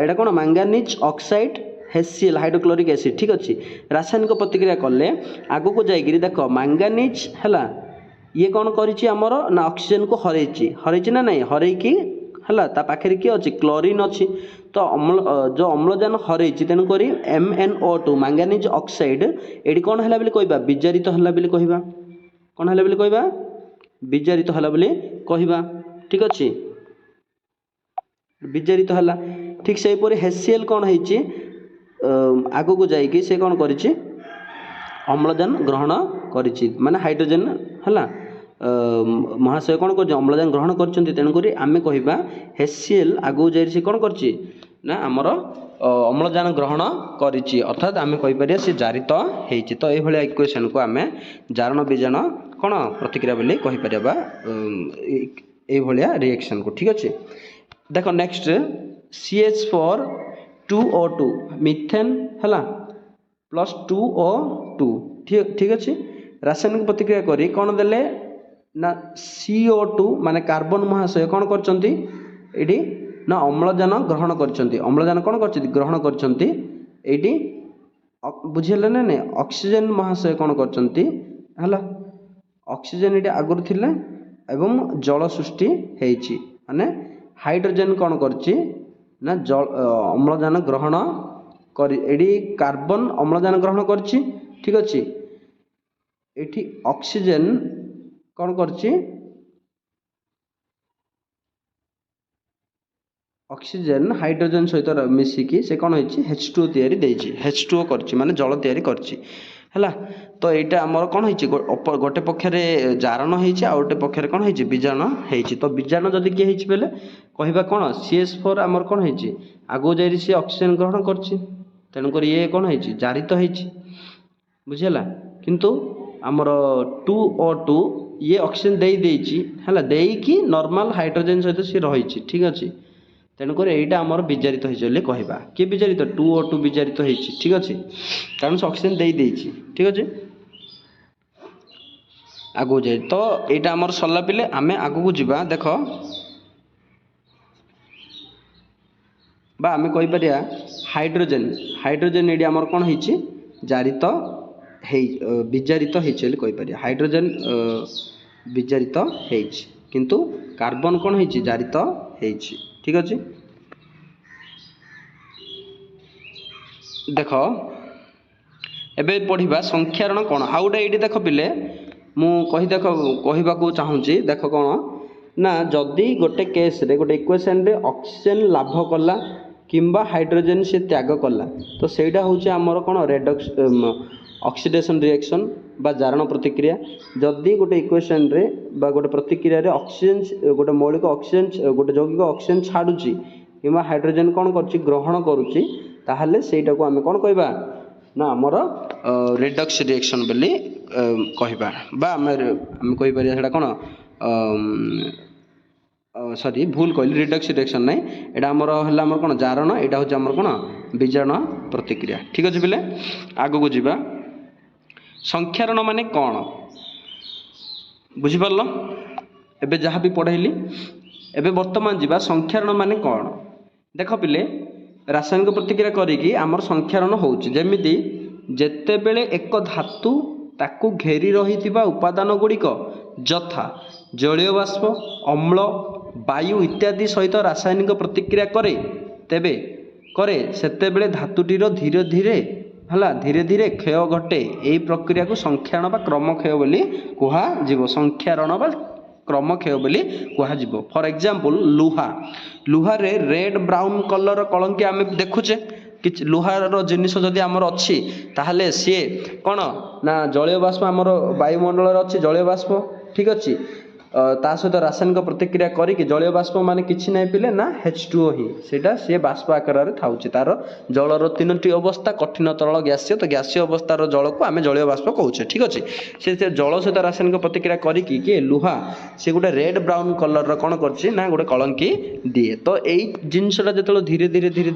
एटा कौन manganese oxide HCl hydrochloric acid. ठीक अच्छे, रासायनिक प्रतिक्रिया कले आगु को जाइए देख मैंगानीज है ये कौन करिछि हमर ना ऑक्सीजन को हरैछि ना नहीं हरैकी है ता पाखे किए अच्छे क्लोरीन अच्छी। तो जो अम्लजान हरैछि तेणु करी MnO2 मैंगानीज ऑक्साइड एडी कौन है कहवा विजारित है कहवा, कौन है कहवा विजारित है कहवा। ठीक अच्छे, विजारित है। ठीक से HCl कौन है आगु को जाइए से कौन करिछि अम्लजान ग्रहण करिछि, माने हाइड्रोजन है महाशय कौन कर अम्लजान ग्रहण करछन्ति, तेणु करी आमे कहबा HCl आगु जाइए से कौन करछि ना हमर ଅମ୍ଳଜାନ ଗ୍ରହଣ କରିଛି ଅର୍ଥାତ୍ ଆମେ କହିପାରିବା ସେ ଜାରିତ ହେଇଛି। ତ ଏଇଭଳିଆ ଇକ୍ୱେସନ୍କୁ ଆମେ ଜାରଣ ବିଜାରଣ କ'ଣ ପ୍ରତିକ୍ରିୟା ବୋଲି କହିପାରିବା ଏଇଭଳିଆ ରିଏକ୍ସନ୍କୁ। ଠିକ୍ ଅଛି, ଦେଖ ନେକ୍ସଟ CH4 2O2 ମିଥେନ୍ ହେଲା ପ୍ଲସ୍ 2O2 ଠିକ୍ ଅଛି। ରାସାୟନିକ ପ୍ରତିକ୍ରିୟା କରି କ'ଣ ଦେଲେ ନା CO2 ମାନେ କାର୍ବନ ମହାଶୟ କ'ଣ କରିଛନ୍ତି ଏଇଠି ନା ଅମ୍ଳଜାନ ଗ୍ରହଣ କରିଛନ୍ତି। ଅମ୍ଳଜାନ କ'ଣ କରିଛନ୍ତି ଗ୍ରହଣ କରିଛନ୍ତି। ଏଇଠି ବୁଝିହେଲେ ନା ନାଇଁ, ଅକ୍ସିଜେନ ମହାଶୟ କ'ଣ କରିଛନ୍ତି ହେଲା, ଅକ୍ସିଜେନ ଏଇଠି ଆଗରୁ ଥିଲେ ଏବଂ ଜଳ ସୃଷ୍ଟି ହେଇଛି। ମାନେ ହାଇଡ୍ରୋଜେନ କ'ଣ କରିଛି ନା ଅମ୍ଳଜାନ ଗ୍ରହଣ କରି ଏଇଠି କାର୍ବନ ଅମ୍ଳଜାନ ଗ୍ରହଣ କରିଛି। ଠିକ୍ ଅଛି, ଏଠି ଅକ୍ସିଜେନ କ'ଣ କରିଛି ଅକ୍ସିଜେନ ହାଇଡ୍ରୋଜେନ ସହିତ ମିଶିକି ସେ କ'ଣ ହେଇଛି H2O ତିଆରି ଦେଇଛି, H2O କରିଛି ମାନେ ଜଳ ତିଆରି କରିଛି ହେଲା। ତ ଏଇଟା ଆମର କ'ଣ ହେଇଛି ଗୋଟେ ପକ୍ଷରେ ଜାରଣ ହେଇଛି ଆଉ ଗୋଟେ ପକ୍ଷରେ କ'ଣ ହେଇଛି ବିଜାରଣ ହେଇଛି। ତ ବିଜାରଣ ଯଦି କିଏ ହେଇଛି ବେଲେ କହିବା କ'ଣ CH4 ଆମର କ'ଣ ହେଇଛି ଆଗକୁ ଯାଇ ସିଏ ଅକ୍ସିଜେନ ଗ୍ରହଣ କରିଛି, ତେଣୁକରି ଇଏ କ'ଣ ହେଇଛି ଜାରିତ ହେଇଛି ବୁଝିହେଲା। କିନ୍ତୁ ଆମର 2O2 ଇଏ ଅକ୍ସିଜେନ ଦେଇଛି ହେଲା, ଦେଇକି ନର୍ମାଲ ହାଇଡ୍ରୋଜେନ ସହିତ ସିଏ ରହିଛି। ଠିକ୍ ଅଛି, ତେଣୁକରି ଏଇଟା ଆମର ବିଜାରିତ ହେଇଛି ବୋଲି କହିବା। କିଏ ବିଜାରିତ 2O2 ବିଜାରିତ ହେଇଛି। ଠିକ୍ ଅଛି, କାରଣ ସେ ଅକ୍ସିଜେନ ଦେଇଛି। ଠିକ୍ ଅଛି, ଆଗକୁ ଯାଇ ତ ଏଇଟା ଆମର ସରିଲା ପିଲେ ଆମେ ଆଗକୁ ଯିବା। ଦେଖ ବା ଆମେ କହିପାରିବା ହାଇଡ୍ରୋଜେନ ଏଇଠି ଆମର କ'ଣ ହେଇଛି ଜାରିତ ବିଜାରିତ ହେଇଛି ବୋଲି କହିପାରିବା। ହାଇଡ୍ରୋଜେନ ବିଜାରିତ ହେଇଛି କିନ୍ତୁ କାର୍ବନ କ'ଣ ହେଇଛି ଜାରିତ ହେଇଛି। ଠିକ୍ ଅଛି, ଦେଖ ଏବେ ପଢ଼ିବା ସଂଖ୍ୟାରଣ କ'ଣ। ଆଉ ଗୋଟେ ଏଇଠି ଦେଖ ପିଲେ ମୁଁ କହିବାକୁ ଚାହୁଁଛି, ଦେଖ କ'ଣ ନା ଯଦି ଗୋଟେ କେସ୍ରେ ଗୋଟେ ଇକ୍ୱେସନ୍ରେ ଅକ୍ସିଜେନ ଲାଭ କଲା କିମ୍ବା ହାଇଡ୍ରୋଜେନ ସେ ତ୍ୟାଗ କଲା ତ ସେଇଟା ହେଉଛି ଆମର କ'ଣ ଅକ୍ସିଡେସନ୍ ରିଏକ୍ସନ୍ ବା ଜାରଣ ପ୍ରତିକ୍ରିୟା। ଯଦି ଗୋଟେ ଇକ୍ୱେସନ୍ରେ ବା ଗୋଟେ ପ୍ରତିକ୍ରିୟାରେ ଅକ୍ସିଜେନ ଗୋଟେ ମୌଳିକ ଅକ୍ସିଜେନ ଗୋଟେ ଯୌଗିକ ଅକ୍ସିଜେନ ଛାଡ଼ୁଛି କିମ୍ବା ହାଇଡ୍ରୋଜେନ କ'ଣ କରୁଛି ଗ୍ରହଣ କରୁଛି, ତାହେଲେ ସେଇଟାକୁ ଆମେ କ'ଣ କହିବା ନା ଆମର ରେଡକ୍ସ ରିଏକ୍ସନ୍ ବୋଲି କହିବା। ବା ଆମେ କହିପାରିବା ସେଇଟା କ'ଣ ସରି ଭୁଲ କହିଲି, ରିଡକ୍ସ ରିଏକ୍ସନ୍ ନାହିଁ, ଏଇଟା ଆମର ହେଲା ଆମର କ'ଣ ଜାରଣ, ଏଇଟା ହେଉଛି ଆମର କ'ଣ ବିଜାରଣ ପ୍ରତିକ୍ରିୟା। ଠିକ୍ ଅଛି ପିଲେ, ଆଗକୁ ଯିବା। ସଂଖ୍ୟାରଣ ମାନେ କ'ଣ ବୁଝିପାରିଲ, ଏବେ ଯାହା ବି ପଢ଼େଇଲି। ଏବେ ବର୍ତ୍ତମାନ ଯିବା ସଂଖ୍ୟାରଣ ମାନେ କ'ଣ। ଦେଖ ପିଲେ ରାସାୟନିକ ପ୍ରତିକ୍ରିୟା କରିକି ଆମର ସଂଖ୍ୟାରଣ ହେଉଛି। ଯେମିତି ଯେତେବେଳେ ଏକ ଧାତୁ ତାକୁ ଘେରି ରହିଥିବା ଉପାଦାନ ଗୁଡ଼ିକ ଯଥା ଜଳୀୟ ବାଷ୍ପ, ଅମ୍ଳ, ବାୟୁ ଇତ୍ୟାଦି ସହିତ ରାସାୟନିକ ପ୍ରତିକ୍ରିୟା କରେ ସେତେବେଳେ ଧାତୁଟିର ଧୀରେ ଧୀରେ କ୍ଷୟ ଘଟେ। ଏହି ପ୍ରକ୍ରିୟାକୁ ସଂଖ୍ୟାରଣ ବା କ୍ରମକ୍ଷୟ ବୋଲି କୁହାଯିବ। ସଂଖ୍ୟାରଣ ବା କ୍ରମକ୍ଷୟ ବୋଲି କୁହାଯିବ। ଫର୍ ଏକ୍ଜାମ୍ପଲ୍ ଲୁହାରେ ରେଡ୍ ବ୍ରାଉନ୍ କଲର୍ କଳଙ୍କି ଆମେ ଦେଖୁଛେ। କିଛି ଲୁହାର ଜିନିଷ ଯଦି ଆମର ଅଛି ତାହେଲେ ସିଏ କ'ଣ ନା ଜଳୀୟ ବାଷ୍ପ ଆମର ବାୟୁମଣ୍ଡଳରେ ଅଛି ଜଳୀୟ ବାଷ୍ପ। ଠିକ୍ ଅଛି, ତା ସହିତ ରାସାୟନିକ ପ୍ରତିକ୍ରିୟା କରିକି ଜଳୀୟ ବାଷ୍ପ ମାନେ କିଛି ନାହିଁ ପିଲେ ନା H2O ହିଁ, ସେଇଟା ସିଏ ବାଷ୍ପ ଆକାରରେ ଥାଉଛି। ତାର ଜଳର 3ଟି ଅବସ୍ଥା କଠିନ, ତରଳ, ଗ୍ୟାସୀୟ। ତ ଗ୍ୟାସୀୟ ଅବସ୍ଥାର ଜଳକୁ ଆମେ ଜଳୀୟ ବାଷ୍ପ କହୁଛେ। ଠିକ୍ ଅଛି, ସେ ଜଳ ସହିତ ରାସାୟନିକ ପ୍ରତିକ୍ରିୟା କରିକି କିଏ ଲୁହା ସେ ଗୋଟେ ରେଡ୍ ବ୍ରାଉନ୍ କଲର୍ର କ'ଣ କରିଛି ନା ଗୋଟେ କଳଙ୍କି ଦିଏ। ତ ଏଇ ଜିନିଷଟା ଯେତେବେଳେ ଧୀରେ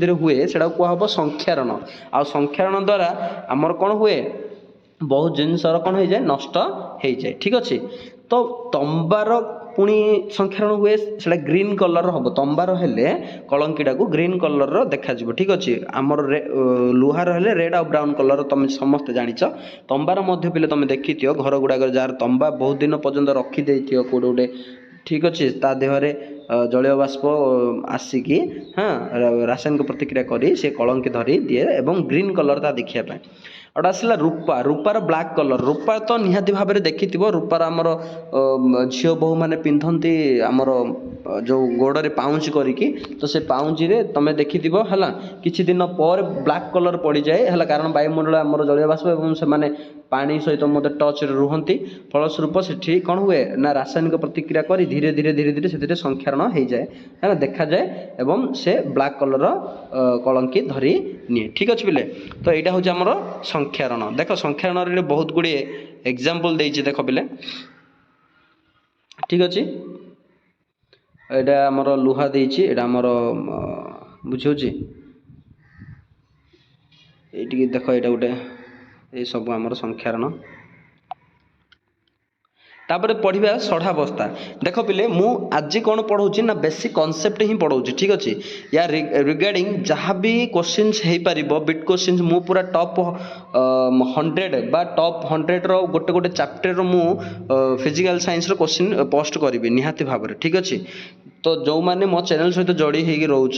ଧୀରେ ହୁଏ ସେଟାକୁ କୁହାହେବ ସଂଖ୍ୟାରଣ। ଆଉ ସଂଖ୍ୟାରଣ ଦ୍ୱାରା ଆମର କ'ଣ ହୁଏ ବହୁତ ଜିନିଷର କ'ଣ ହେଇଯାଏ ନଷ୍ଟ ହେଇଯାଏ। ଠିକ୍ ଅଛି, ତ ତମ୍ବାର ପୁଣି ସଂଖ୍ୟାରଣ ହୁଏ, ସେଇଟା ଗ୍ରୀନ୍ କଲର୍ର ହେବ। ତମ୍ବାର ହେଲେ କଳଙ୍କିଟାକୁ ଗ୍ରୀନ୍ କଲର୍ର ଦେଖାଯିବ। ଠିକ୍ ଅଛି, ଆମର ଲୁହାର ହେଲେ ରେଡ୍ ଆଉ ବ୍ରାଉନ୍ କଲର୍ ତମେ ସମସ୍ତେ ଜାଣିଛ। ତମ୍ବାର ମଧ୍ୟ ପିଲେ ତମେ ଦେଖିଥିବ ଘର ଗୁଡ଼ାକରେ ଯାହାର ତମ୍ବା ବହୁତ ଦିନ ପର୍ଯ୍ୟନ୍ତ ରଖିଦେଇଥିବ କେଉଁଠି ଗୋଟେ। ଠିକ୍ ଅଛି, ତା ଦେହରେ ଜଳୀୟ ବାଷ୍ପ ଆସିକି ରାସାୟନିକ ପ୍ରତିକ୍ରିୟା କରି ସେ କଳଙ୍କି ଧରି ଦିଏ ଏବଂ ଗ୍ରୀନ୍ କଲର୍ ତା ଦେଖିବା ପାଇଁ। आउट आसला रूपा रूपार ब्लैक कलर रूपा तो निहाती भाव में देखि रूपार आमर झील बोहू मैंने पिंधती आमर जो गोड़े पाउच करिकी तो से पाउची रे तुम देखि है किछि दिन पर ब्लैक कलर पड़ जाए है कारण वायुमंडल आमर जलीय बाष्प और से पानी सहित मत टच रुहति फलस्वरूप से कौन हुए ना रासायनिक प्रतिक्रिया करी धीरे धीरे धीरे धीरे से संक्षारण हो जाए है देखा जाए एवं से ब्लैक कलर कलंकी धरी निए ठीक अच्छे पिले तो यहाँ हूँ आमर संक्षारण देख संक्षारण बहुत गुड़े एग्जाम्पल देती देख पिले ठीक अच्छे यहाँ आमर लुहा देती आमर बुझे ये देख यहाँ गोटे ये सब आमर संक्षारण तापर पढ़ा षढ़ावस्था देख पिले मु आज कौन पढ़ाऊँ ना बेसिक कॉन्सेप्ट ही पढ़ाऊँ ठीक अच्छे या रिगार्डिंग जहाँ भी क्वेश्चंस हो पार बिट क्वेश्चंस मु पूरा टॉप 100 बा टॉप 100 रो गोटे गोटे चैप्टर मु फिजिकल साइंस रो क्वेश्चन पोस्ट करी निहाती भाव में ठीक अच्छे तो जो मैंने मो चैनल सहित जोड़ी होगी रोच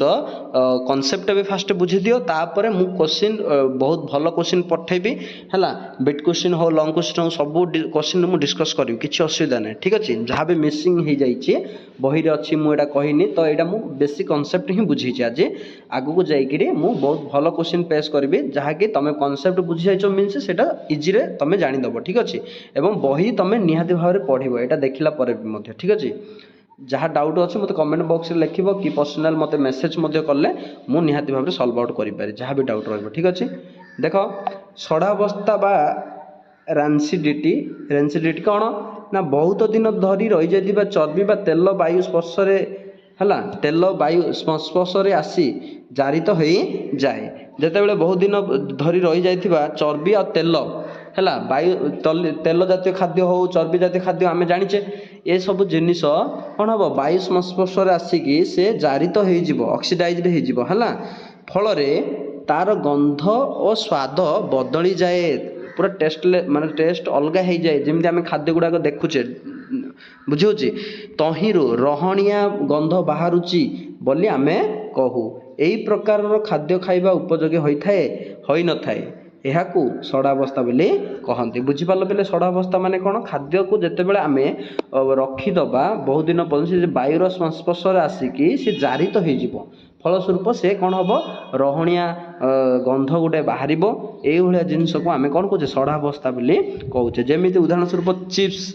कॉन्सेप्ट भी फास्ट बुझी दियो तापर मु क्वेश्चन बहुत भल क्वेश्चन पठेबी है बिट क्वेश्चन हो लॉन्ग क्वेश्चन हो सब क्वेश्चन मु डिस्कस करी किसी असुविधा नहीं ठीक अच्छे जहाँ भी मिसिंग हो जाइए बही रे अच्छी मुझे कहनी तो यहाँ मु बेसिक कॉन्सेप्ट ही बुझी आज आगू जाकि मु बहुत भल क्वेश्चन पेश करी जहाँकि तुम कॉन्सेप्ट बुझी जाइए मीनस से इजी तुम जानीदेव ठीक अच्छे एवं बही तुम निहाती भाव में पढ़ यहाँ देखला ठीक अच्छे जहाँ डाउट अच्छे मत कमेंट बॉक्स में लिखो कि पर्सनाल मत मेसेज कले मु निहाती भाव में सॉल्व आउट करें जहाँ भी डाउट रही ठीक अच्छे देख षढ़ावस्था बा रेंसिडिटी कौन ना बहुत दिन धरी रही जाइथिबा चर्बी बा तेल वायु स्पर्श है तेल वायु संस्पर्श आसी जारित हो जाए जिते बहुत दिन धरी रही जाइथिबा चर्बी और तेल है वायु तेल जातीय खाद्य हो चर्बी जातीय खाद्य आम जाचे ये सब जिनिस कौन हम वायु संस्पर्श आसिकी से जारित हो ऑक्सीडाइज्ड है फल तार गंध और स्वाद बदली जाए पूरा टेस्ट माने टेस्ट अलग हो जाए जमी आम खाद्य गुड़ाक देखुचे बुझे तहिरू रहणिया गंध बाहरुची बोली आमे कहू यही प्रकार खाद्य खाइबा उपयोगी होता है होई न थाए यहाकू षढ़ावस्था बोली कहते बुझीपार पे षढ़ावस्था माने कौन खाद्य को जितेबाला आम रखीदबा बहुत दिन पर्यटन वायुर संस्पर्श आसिकी सी जारित हो फलस्वरूप से कौन हम रहणिया गंध गोटे बाहर ये जिनस को आम कौन कहे षढ़ावस्था बोली कहे जमी उदाहरण स्वरूप चिप्स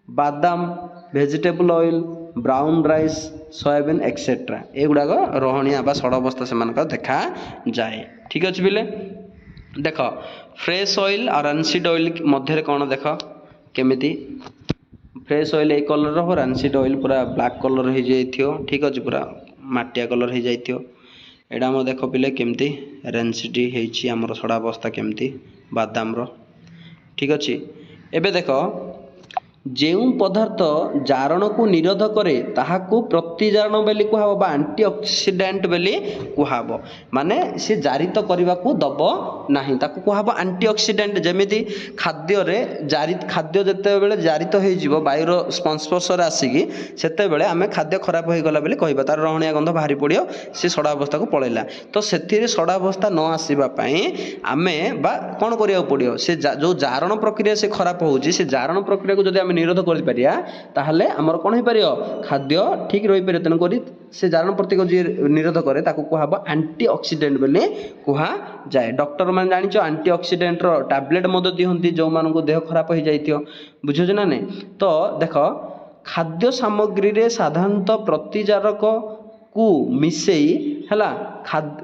बादाम vegetable oil brown rice soybean etcetera एगुड़ाक रहणिया बा षढ़ावस्था से देखा जाए ठीक अच्छे पिले देख फ्रेश ऑयल और रनसीड ऑयल मध्य कौन देख केमिति फ्रेश ऑयल ए कलर हो रनसीड ऑयल पूरा ब्लैक कलर हो जाइथियो ठीक अच्छे पूरा माटिया कलर हो जाइथियो एडा हम देख पिले केमती रेंसिडी होइछि हमर षढ़ावस्था केमती बादाम रो ठीक अच्छे एबे देख जो पदार्थ जारण को निरोध करे ताहाकू प्रतिजारण बोली कहब आंटी ऑक्सीडेंट बोली कहब माने से जारित करने को दब नहीं ताकू कहब आंटी ऑक्सीडेंट जमीती खाद्य रे खाद्य जिते बड़े जारित हो वायुर संस्पर्श आसिकी सेते बेले आमे खाद्य खराब हो गला बोली कहबा तार रहणिया गंध बाहरी पड़ियो से षढ़ावस्था को पळैला तो सेथिरे षढ़ावस्था न आसीबा पई आमे बा कोन करिया पड़ियो से जो जारण प्रक्रिया से खराब होउची से जारण प्रक्रिया को जदि आमे निरोध कर पारिया ताहले हमर कोन हो पारियो खाद्य ठीक रही पारे तेन करी से जारण प्रतिक जी निरोध करे ताकू कहब आंटी ऑक्सीडेंट बोली कहा जाए डॉक्टर मान जानिचो आंटी ऑक्सीडेंट रो टैबलेट मदद दिहंती जो मानन को देह खराब हो जाइतियो बुझो ना नहीं तो देख खाद्य सामग्री रे साधारणतः प्रतिजारक को मिसेई है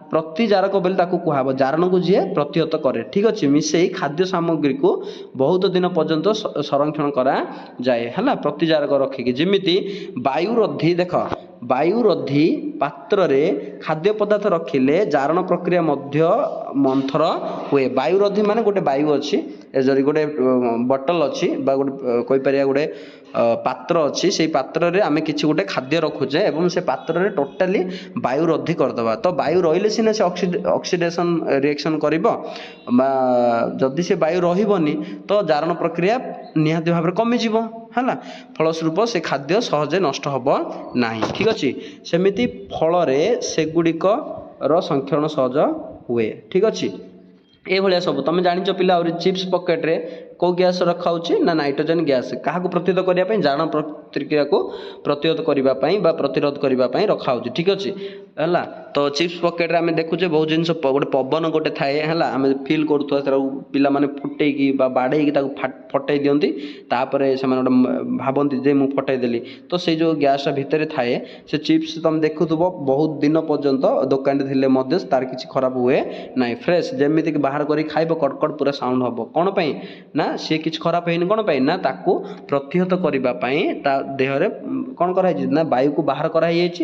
प्रतिजारक बोली ताकू कहब जारण को जी प्रतिहत करे ठीक अच्छे मिसेई खाद्य सामग्री को बहुत दिन पर्यंत संरक्षण करा जाए है प्रतिजारक रखिकी जमीती वायुरोधी देख वायुरोधी पात्र रे खाद्य पदार्थ रखिले जारण प्रक्रिया मध्य मंथर हुए वायुरोधी माने गोटे वायु अच्छी जरी गोटे बटल अच्छी गोटे कहीपर गोटे पात्र अच्छी से पात्र रे आमे किछि गोटे खाद्य रखुचे एवं से पात्र रे टोटाली वायु रोधी करदबा तो वायु रहिले सिना से ऑक्सीडेशन रिएक्शन करिवो जदि से वायु रहिबनी तो जारण प्रक्रिया निहाती भाव में कमी जीवो है फलस्वरूप से खाद्य सहजे नष्ट हब नाही ठीक अच्छे सेमिति फल रे सेगुड़िक संक्षरण सहज हुए ठीक अच्छे ଏଇଭଳିଆ ସବୁ ତମେ ଜାଣିଛ ପିଲା। ଆହୁରି ଚିପ୍ସ ପକେଟରେ କେଉଁ ଗ୍ୟାସ୍ ରଖାହେଉଛି ନା ନାଇଟ୍ରୋଜେନ୍ ଗ୍ୟାସ୍। କାହାକୁ ପ୍ରତିରୋଧ କରିବା ପାଇଁ? ଜାରଣ ପ୍ରତିକ୍ରିୟାକୁ ପ୍ରତିରୋଧ କରିବା ପାଇଁ ବା ପ୍ରତିରୋଧ କରିବା ପାଇଁ ରଖାହେଉଛି। ଠିକ୍ ଅଛି ହେଲା। ତ ଚିପ୍ସ ପକେଟରେ ଆମେ ଦେଖୁଛେ ବହୁତ ଜିନିଷ, ଗୋଟେ ପବନ ଗୋଟେ ଥାଏ ହେଲା, ଆମେ ଫିଲ୍ କରୁଥିବା ସେଟାକୁ ପିଲାମାନେ ଫୁଟେଇକି ବା ବାଡ଼େଇକି ତାକୁ ଫଟେଇ ଦିଅନ୍ତି। ତାପରେ ସେମାନେ ଗୋଟେ ଭାବନ୍ତି ଯେ ମୁଁ ଫଟେଇ ଦେଲି। ତ ସେଇ ଯେଉଁ ଗ୍ୟାସ୍ଟା ଭିତରେ ଥାଏ, ସେ ଚିପ୍ସ ତମେ ଦେଖୁଥିବ ବହୁତ ଦିନ ପର୍ଯ୍ୟନ୍ତ ଦୋକାନରେ ଥିଲେ ମଧ୍ୟ ତାର କିଛି ଖରାପ ହୁଏ ନାହିଁ। ଫ୍ରେଶ୍ ଯେମିତିକି ବାହାର କରି ଖାଇବ କଡ଼କଡ଼ ପୁରା ସାଉଣ୍ଡ ହେବ। କ'ଣ ପାଇଁ? ନା ସିଏ କିଛି ଖରାପ ହେଇନି। କ'ଣ ପାଇଁ? ନା ତାକୁ ପ୍ରତିହତ କରିବା ପାଇଁ ତା ଦେହରେ କ'ଣ କରାହେଇଛି ନା ବାୟୁକୁ ବାହାର କରାହେଇଯାଇଛି,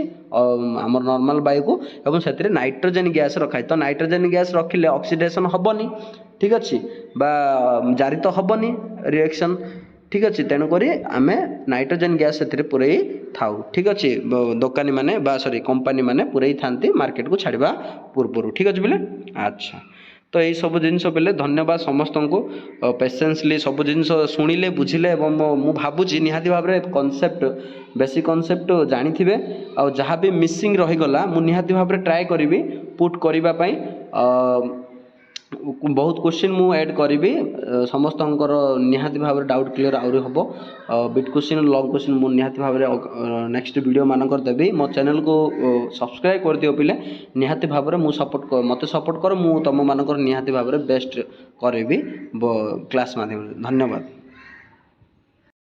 ଆମର ନର୍ମାଲ୍ ବାୟୁକୁ, ଏବଂ ସେଥିରେ ନାଇଟ୍ରୋଜେନ୍ ଗ୍ୟାସ୍ ରଖାହେଇଛି। ତ ନାଇଟ୍ରୋଜେନ୍ ଗ୍ୟାସ୍ ରଖିଲେ ଅକ୍ସିଡେସନ୍ ହେବନି, ଠିକ୍ ଅଛି, ବା ଜାରିତ ହେବନି ରିଏକ୍ସନ୍, ଠିକ୍ ଅଛି। ତେଣୁକରି ଆମେ ନାଇଟ୍ରୋଜେନ୍ ଗ୍ୟାସ୍ ସେଥିରେ ପୁରେଇ ଥାଉ, ଠିକ୍ ଅଛି। ଦୋକାନୀମାନେ ବା କମ୍ପାନୀମାନେ ପୁରେଇଥାନ୍ତି ମାର୍କେଟକୁ ଛାଡ଼ିବା ପୂର୍ବରୁ, ଠିକ୍ ଅଛି ପିଲେ। ଆଚ୍ଛା, ତ ଏଇସବୁ ଜିନିଷ ପିଲେ ଧନ୍ୟବାଦ ସମସ୍ତଙ୍କୁ। ପେସେନ୍ସଲି ସବୁ ଜିନିଷ ଶୁଣିଲେ, ବୁଝିଲେ, ଏବଂ ମୁଁ ଭାବୁଛି ନିହାତି ଭାବରେ କନସେପ୍ଟ, ବେସିକ୍ କନସେପ୍ଟ ଜାଣିଥିବେ। ଆଉ ଯାହା ବି ମିସିଂ ରହିଗଲା ମୁଁ ନିହାତି ଭାବରେ ଟ୍ରାଏ କରିବି ପୁଟ୍ କରିବା ପାଇଁ। ବହୁତ କ୍ୱେଶ୍ଚିନ୍ ମୁଁ ଆଡ଼୍ କରିବି। ସମସ୍ତଙ୍କର ନିହାତି ଭାବରେ ଡାଉଟ୍ କ୍ଲିୟର ଆହୁରି ହେବ। ବିଟ୍ କ୍ୱେଶ୍ଚିନ୍, ଲଙ୍ଗ୍ କ୍ୱେଶ୍ଚିନ୍ ମୁଁ ନିହାତି ଭାବରେ ନେକ୍ସଟ ଭିଡ଼ିଓ ମାନଙ୍କର ଦେବି। ମୋ ଚ୍ୟାନେଲକୁ ସବସ୍କ୍ରାଇବ୍ କରିଦିଅ ପିଲେ। ନିହାତି ଭାବରେ ମୋତେ ସପୋର୍ଟ କର। ମୁଁ ତୁମମାନଙ୍କର ନିହାତି ଭାବରେ ବେଷ୍ଟ କରିବି କ୍ଲାସ୍ ମାଧ୍ୟମରେ। ଧନ୍ୟବାଦ।